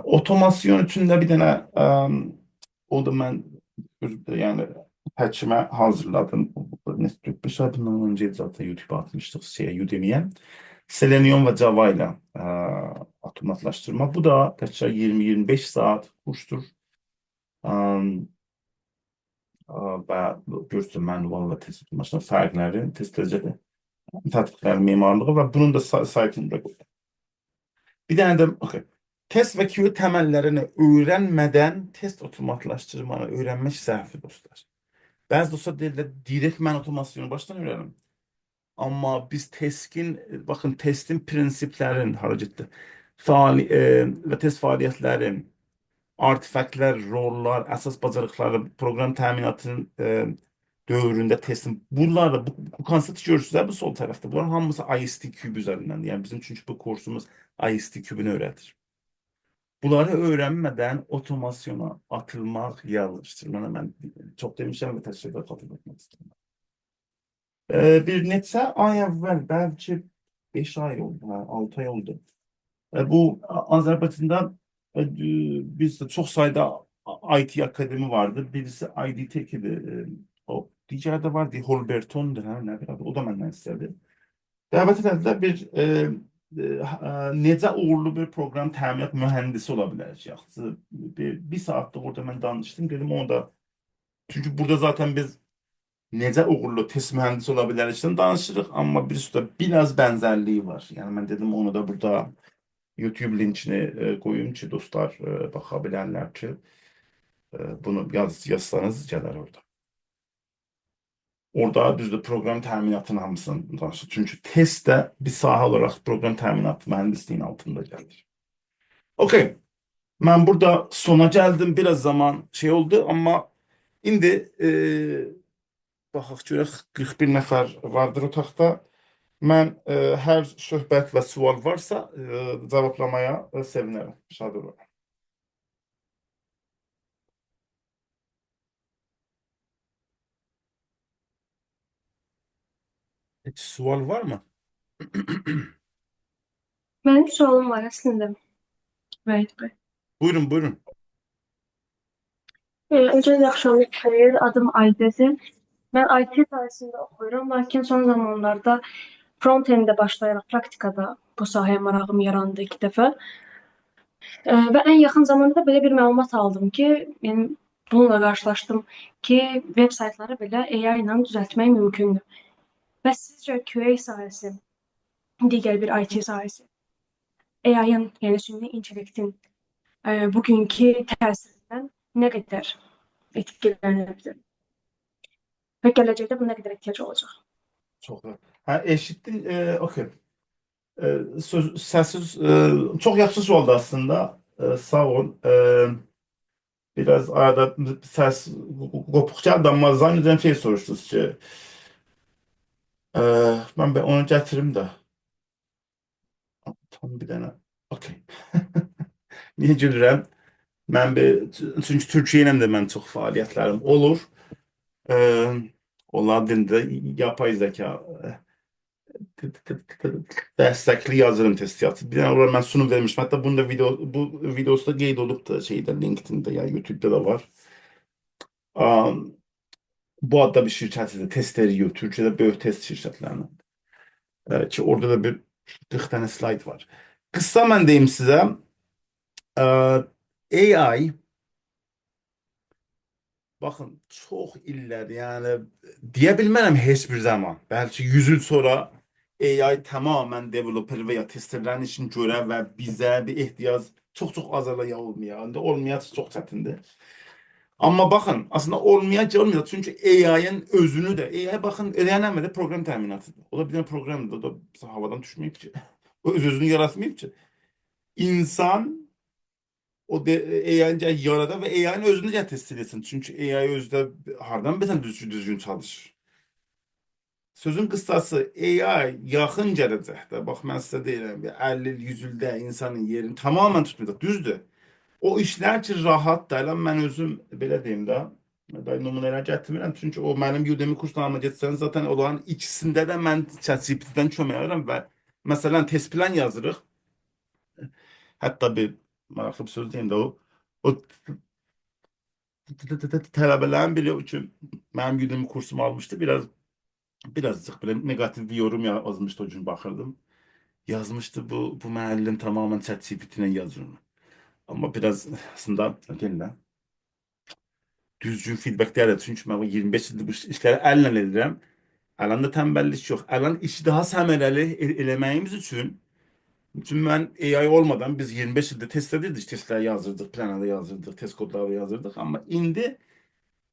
Otomasyon için de bir tane o da ben yani patch'ime hazırladım. Bir şey bundan önce zaten YouTube'a atmıştık Udemy'ye. Selenium ve Java ile otomatlaştırma. Bu da kaçça 20-25 saat kurstur. Um, ve görsün manual ve test otomasyon farkları, test edecek tatbikler mimarlığı ve bunun da saytında koydum. Bir tane de okay. Test ve QA temellerini öğrenmeden test otomatlaştırmanı öğrenmek səhvdir dostlar. Bazı dostlar deyirlər, direkt mən otomasyonu baştan öğrenim. Ama biz bakın testin prensiplerin hareketli ve test faaliyetlerin, artefaktler, roller, esas bacarıkları, program təminatının dövründə testin bunlarla bu konsept görürsünüz bu sol tarafta. Bunların hamısı IST kübü üzerinden. Yani bizim çünkü bu kursumuz IST kübünü öğretir. Bunları öğrenmeden otomasyona atılmak yanlıştır. Ben çok demişim ve teşekkür katılmak istedim. Bir neçə ay əvvəl, bəlkə 5 ay oldu, 6 ay oldu. Bu Azərbaycanda bizdə çox sayda IT akademi vardı. Birisi IDTech idi. O digəri də vardı, Holberton'dur, hə, nədir adı? O da məndən istədi. Dəvət elədilər necə uğurlu bir proqram təminat mühəndisi ola biləcək. Bir saatte orada mən danışdım, dedim onu da. Çünkü burada zaten biz necə uğurlu test mühendisi olabiler için danışırıq, amma bir üstə biraz benzerliği var. Yani ben dedim onu da burada YouTube linkini koyayım ki dostlar baxa bilərlər ki bunu yazsanız gələr orada. Orada düzdür program təminatının hamısını danışır. Çünkü test de bir saha olarak program təminat mühendisliğinin altında gelir. Okey. Ben burada sona geldim. Biraz zaman şey oldu ama indi baxaq görək 41 nəfər vardır otaqda. Mən hər söhbət və sual varsa cavablamaya sevinərəm. Şad olurum. Heç sual var mı? Benim sualım var aslında. Vahit Bey. Buyurun buyurun. Öncelikle akşamlık xeyir, adım Aydədir. Ben IT sayesinde okuyorum, lakin son zamanlarda front-end'e başlayarak praktikada bu sahaya marağım yarandı ilk defa. Ve en yakın zamanda da böyle bir məlumat aldım ki, benim bununla karşılaştım ki web saytları bile AI ile düzeltmek mümkündür. Ve sizce QA sahası, diğer bir IT sahası, AI'ın yani süni intellektin bugünkü təsirindən nə qədər etkilənebilir? Və gələcəkdə bu nə qədər ehtiyac olacaq? Çok da. Ha, eşittin. Okey. Sessiz, çok yaxşı sualdı aslında. Sağ ol. Biraz arada ses kopuk geldi ama zannederim şey soruştunuz ki ben onu getirim de. Tam bir tane. Okey. Niye gülürəm? Mən bir çünki Türkiyə ilə də mən çox fəaliyyətlərim olur. E, Onlar dilində yapay zəka dəstəkli yazılım testi yaptı. Bir tane orada ben sunum vermiştim. Hatta bunu da bu videosu da qeyd olub da şeydə LinkedIn'də ya YouTube'da da var. Um, Bu adda bir şirkət idi. Test ediyor. Türkiye'de böyük test şirketlərindən. Ki orada da bir 40 tane slide var. Kısa mən deyim sizə. AI baxın çox illər yəni deyə bilmərəm heç bir zaman. Bəlkə 100 il sonra AI tamamen developer və ya testerlərin işini görə və bizə bir ehtiyac çox azalaya olmaya. İndi olmaya çox çətindir. Amma baxın, aslında olmayacaq. Çünki AI'ın özünü də, AI baxın, öyrənmə də proqram təminatıdır. O da bir dənə proqramdır. O da havadan düşməyib ki. O özünü yaratmayıb ki. İnsan o AI'ni yaradan və AI'nin özünü də test edesin. Çünki AI özdə hardan bilən düzgün çalışır. Sözün qıssası AI yaxın gələcəkdə, bax mən sizə deyirəm, 50 il, 100 ildə insanın yerini tamamen tutmayacaq. Düzdür. O işlər ki rahat da, elə mən özüm belə deyim də, nümunələr gətirmirəm. Çünki o mənim Udemy kurslarıma getsəniz zaten olan ikisində də mən ChatGPT-dən kömək alırım və məsələn test plan yazırıq. Hətta bir maraqlı bir söz deyim də o tələbələrin biri üçün mənim Udemy kursumu almışdı. Birazcık belə negatif bir yorum yazmışdı o gün baxırdım. Yazmışdı bu müəllim tamamen ChatGPT-ilə yazır. Amma biraz aslında yeniden düzgün feedback değerli. Çünkü ben 25 ildir bu işləri əllə edirəm. Əlanda tembellik yok. Əlan işi daha səmərəli eləməyimiz üçün mən AI olmadan biz 25 ildir test edirdik, testlər yazırdıq, planada yazırdıq, test kodları yazırdıq. Amma indi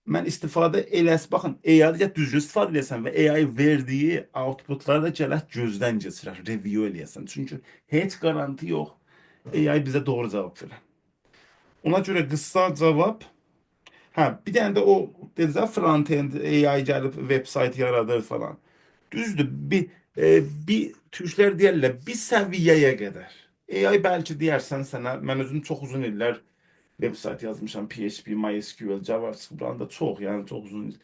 mən istifadə baxın, AI-də düzgün istifadə edəsən və AI verdiyi outputları da gələk gözdən keçirər, review eləyəsən. Çünki heç garanti yox AI bizə doğru cavab verər. Ona göre kısa cevap. Bir tane de o dediler frontend AI gelip website yaradır falan. Düzdür. Bir Türkler deyirlər bir səviyyəyə qədər. AI belki deyərsən sənə mən özüm çox uzun illər website yazmışam. PHP, MySQL, JavaScript da çox yəni çox uzun il.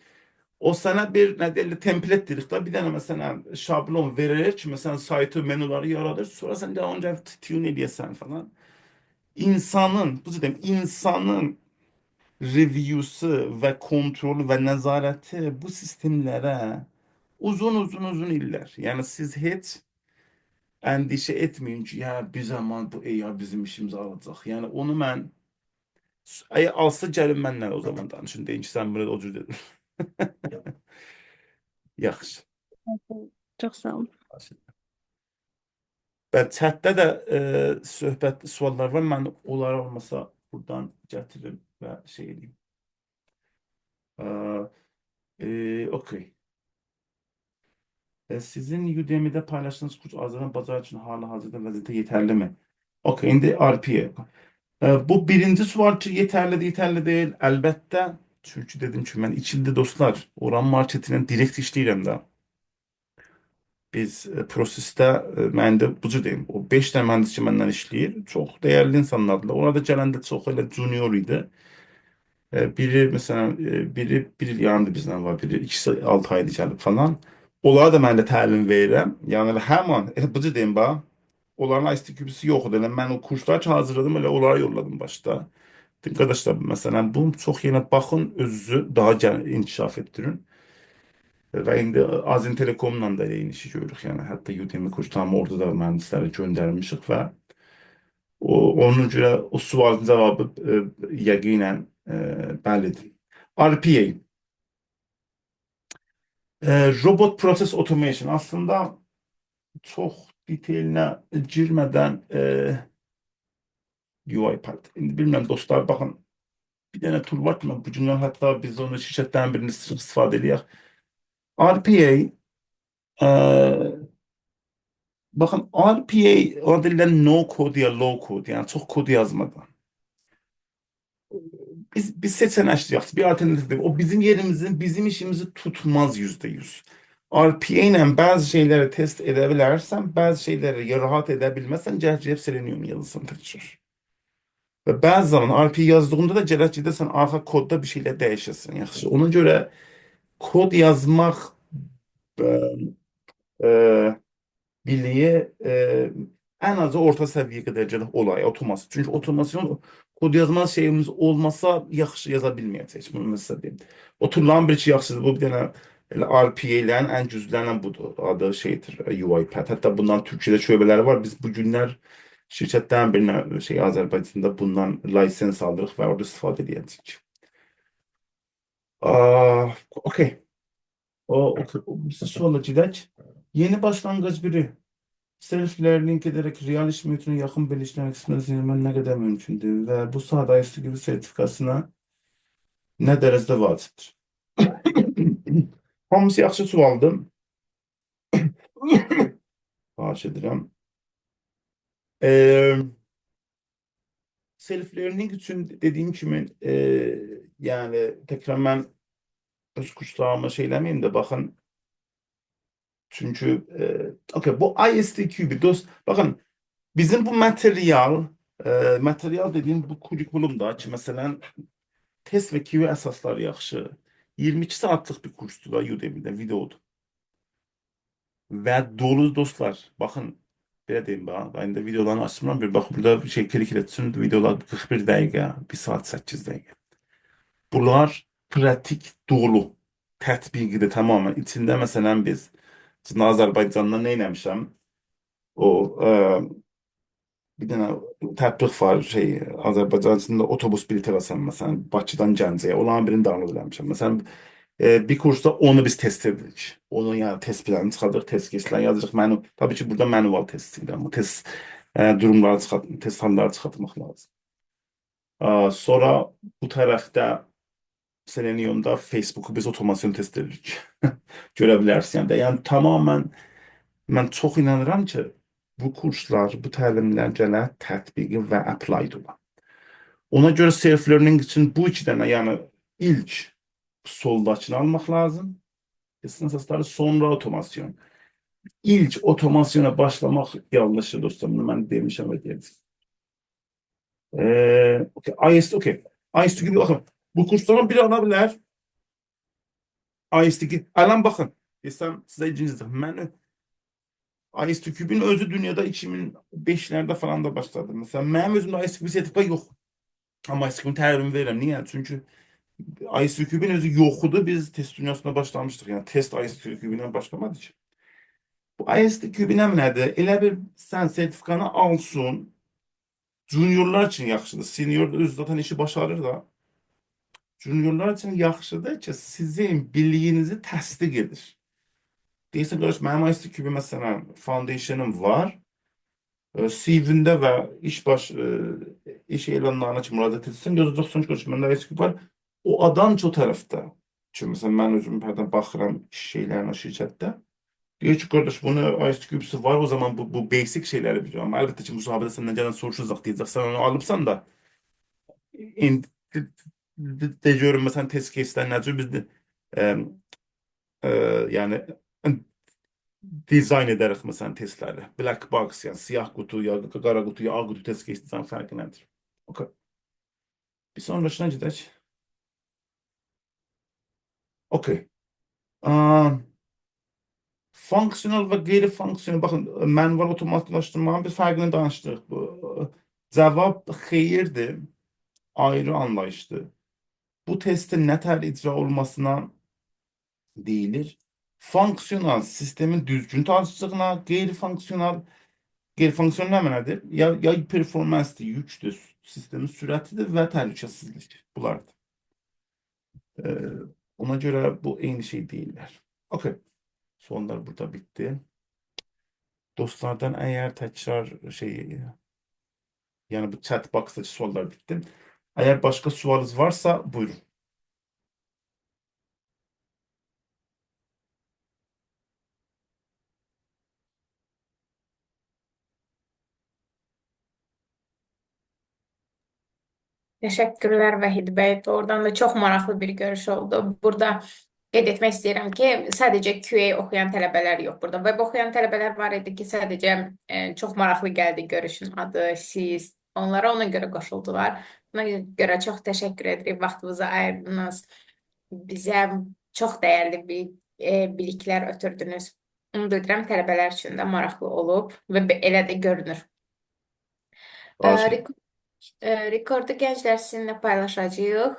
O sənə bir nə deyirlər template dedik də bir dənə məsələn şablon verir ki məsələn saytı menüləri yaradır. Sonra sən də onu tune edəsən falan. İnsanın review'su və kontrolü və nəzarəti bu sistemlərə uzun iller. Yəni siz heç əndişə etməyin ki, ya bir zaman bu AI bizim işimizi alacaq. Yəni onu mən alsa gəlin mənlə o zaman danışın. Deyin ki, sən bunu o cür dedin. Yaxşı. Çox sağ olun. Ben chatdə də söhbət, suallar var. Mən onlar olmasa buradan gətiririm və şey edeyim. Okey. Sizin Udemy'de paylaştığınız kurs Azerbaycan pazar için hazırda vaziyette yeterli mi? Okey, indi RPA. Bu birinci sual ki yeterli değil. Elbette. Çünkü dedim ki ben içinde dostlar oran marketinin direkt işləyirəm də. Biz prosesdə mən də bucu deyim. O 5 tane mühendis ki məndən işləyir. Çox değerli insanlardılar. Ona da gələndə çox elə junior idi. Biri mesela biri bir il yanında bizden var. Biri 6 ayda gəlib falan. Onlara da mən də təlim verirəm. Yəni elə həman elə bucu deyim bax. Onların ICT-kübüsü yox idi. Elə mən o kurslar ki hazırladım elə onlara yolladım başta. Dedim arkadaşlar mesela bu çox yeni baxın özünüzü daha inkişaf ettirin. Və indi Azin Telekomla da eyni işi görürük. Yəni hətta Udemy kurslarımı orada da mühendisləri göndərmişik və onun görə o sualın cavabı yəqinən bəlidir. RPA. Robot Process Automation aslında çox detailinə girmədən UiPath. İndi bilmirəm dostlar baxın bir dənə tool var ki bu gündən hətta biz onu şirkətlərin birini istifadə edək. RPA bakın RPA o dillər no code ya low code yani çok kod yazmadan. Biz seçenekliyiz. Bir alternatif. O bizim yerimizin, bizim işimizi tutmaz %100. RPA ile bazı şeyleri test edebilirsen, bazı şeyleri rahat edebilmezsen, Selenium yazılsın tekrar. Və bəzi zaman RP yazdığında da gərək gedəsən arxa kodda bir şeylər dəyişəsən, yaxşı. Ona görə kod yazmaq ə, ə, biliyi ən azı orta səviyyəyə qədər gərək olay, otomasyon. Çünki otomasyon kod yazma şeyimiz olmasa yaxşı yaza bilməyəcək. Bunu mən sizə deyim. Oturulan bir şey yaxşıdır. Bu bir dənə elə RPA-lərin ən güclülerindən budur. Adı şeydir, UiPath. Hətta bundan Türkiyədə şöbələri var. Biz bu günlər şirkətdən birinə şey Azərbaycanda bundan lisens alırıq və orada istifadə edəcəyik. Okey. O sonra gedək. Yeni başlanğıc biri. Self-learning ederek real iş mühitine yakın bilişler kısmına sinirmen ne kadar mümkündür ve bu sahada IST gibi sertifikasına ne derecede vacibdir? Hamısı yaxşı sualdır. Xahiş edirəm. Self-learning üçün dediyim kimi yani tekrar mən öz kurslarıma şey eləməyim də baxın. Çünkü okey, bu ISTQB dost bakın bizim bu materyal dediğim bu kurikulumda ki mesela test ve QA əsasları yaxşı. 22 saatlıq bir kursdur da Udemy'də videodur. Və dolu dostlar. Bakın belə deyim bana. Ben de videolarını açmıram. Bir bak burada bir şey klik etsin. Videolar 41 dəqiqə, 1 saat 8 dəqiqə. Bunlar pratik dolu. Tətbiqidir tamamen. İçində məsələn biz Azərbaycanda nə eləmişəm? O bir dənə tətbiq var şey Azərbaycan içində otobus bileti alsan məsələn Bakıdan Gəncəyə olan birini download eləmişəm. Məsələn bir kursda onu biz test edirik. Onu yani test planını çıxardıq, test keçləri yazacağıq. Tabii ki burada manual test idi ama test durumları test halları çıxartmaq lazım. Sonra bu tərəfdə Selenium'da Facebook'u biz otomasyon test edirik. Görə bilərsən də. Yəni tamamen mən çox inanıram ki bu kurslar, bu təlimlər gələ tətbiqi və applied olan. Ona görə self-learning için bu iki dənə, yəni ilk soldakini almaq lazım. Kesin əsasları, sonra otomasyon. İlk otomasyona başlamaq yanlışı dostum. Bunu mən demişəm və deyəcəm. Okay. IST gibi bakın. Bu kursların biri ala bilər. IST2. Alan bakın. Desem size ikincisi. Mən IST2'bin özü dünyada 2005'lerde falan da başladı. Mesela mənim özümdə IST2 sertifika yox. Amma IST2'bin təlimini verirəm. Niyə? Çünki IST2'bin özü yoxudu. Biz test dünyasına başlamışdıq. Yəni test IST2'bindən başlamadı ki. Bu IST2 nədir? Elə bir sən sertifikanı alsın. Juniorlar için yaxşıdır. Senior öz zaten işi başarır da. Juniorlar için yaxşıdır ki sizin biliyinizi təsdiq edir. Deyirsən, qardaş, mənim IST2 məsələn foundation'ım var. CV-ndə və iş elanlarına ki müraciət etsin. Yazılacaqsın ki, məndə IST2 var. O adam ki o tərəfdə. Ki məsələn mən özüm hərdən baxıram iş şeylərinə şirkətdə. Deyir ki, qardaş, bunu IST2'si var, o zaman bu basic şeyləri biliyorum. Əlbəttə ki, müsahibədə səndən gələn soruşacaq, deyəcək, sən onu alıbsan da de görüm, məsələn, test case'lər necə biz yani dizayn edərək məsələn testləri. Black box, yani siyah kutu, ya qara kutu, ya ağ kutu test case dizayn fərqi nədir? Okay. Bir sonrasına gedək. Okay. Fonksiyonel və qeyri-fonksiyonel, baxın, manual otomatlaşdırmanın bir fərqini danışdıq. Cavab xeyirdir, ayrı anlayışdır. Bu testin nətər icra olmasına deyilir. Fonksiyonel sistemin düzgün tartışdığına, qeyri-fonksiyonel nə mənadır? Ya performansdır, yükdür, sistemin sürətidir və təhlükəsizlik. Bunlardır. Ona görə bu eyni şey deyirlər. Okay. Sonlar burada bitti. Dostlardan eğer tekrar yani bu chat box'taki sorular bitti. Eğer başka sualınız varsa buyurun. Teşekkürler Vahid Bey. Oradan da çok maraqlı bir görüş oldu. Burada qeyd etmək istəyirəm ki, sadəcə QA oxuyan tələbələr yox burada. Web oxuyan tələbələr var idi ki, sadəcə çox maraqlı gəldi görüşün adı, siz onlara ona görə qoşuldular. Buna görə çox təşəkkür edirik. Vaxtınızı ayırdınız. Bizə çox dəyərli biliklər ötürdünüz. Ümid edirəm tələbələr üçün də maraqlı olub və elə də görünür. Baş Rek- Rekordu gənclər sizinlə paylaşacağıq.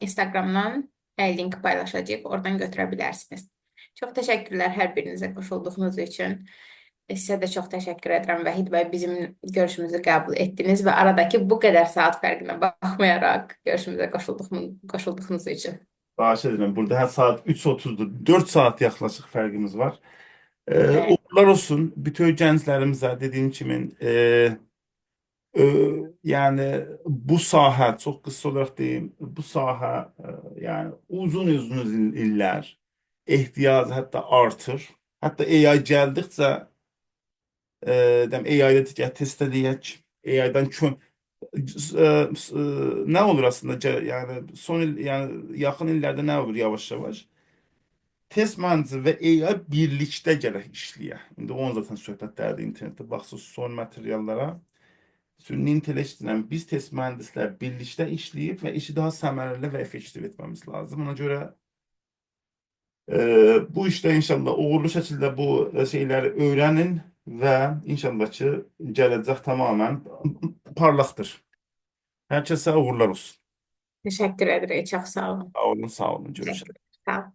Instagramdan link paylaşacağıq. Oradan götürə bilərsiniz. Çox təşəkkürlər hər birinizə qoşulduğunuz üçün. Sizə də çox təşəkkür edirəm Vəhid bəy, bizim görüşümüzü qəbul etdiniz və aradakı bu qədər saat fərqinə baxmayaraq görüşümüzə qoşulduğunuz üçün. Baş edirəm. Burada hər saat 3:30-dur. 4 saat yaxlaşıq fərqimiz var. Evet. Uğurlar olsun bütün gənclərimizə, dediyim kimi, yəni bu sahə, çox qısa olaraq deyim, bu sahə yəni uzun illər ehtiyac hətta artır. Hətta AI gəldikcə AI'da digər test edək, AI'dan nə olur aslında, yəni son il, yəni yaxın illərdə nə olur yavaş-yavaş? Test mühəndisi və AI birlikdə gərək işləyə. İndi onun zaten söhbətlərdir internetdə, baxsız son materiallara. Süni intellektlə biz test mühəndislər birlikdə işləyib və işi daha səmərəli və effektiv etməmiz lazım. Ona görə bu işdə inşallah uğurlu şəkildə bu şeyləri öyrənin və inşallah ki, gələcək tamamən parlaqdır. Hər kəsə uğurlar olsun. Təşəkkür edirik. Çox sağ olun. Sağ olun, sağ olun. Görüşürüz. Sağ olun.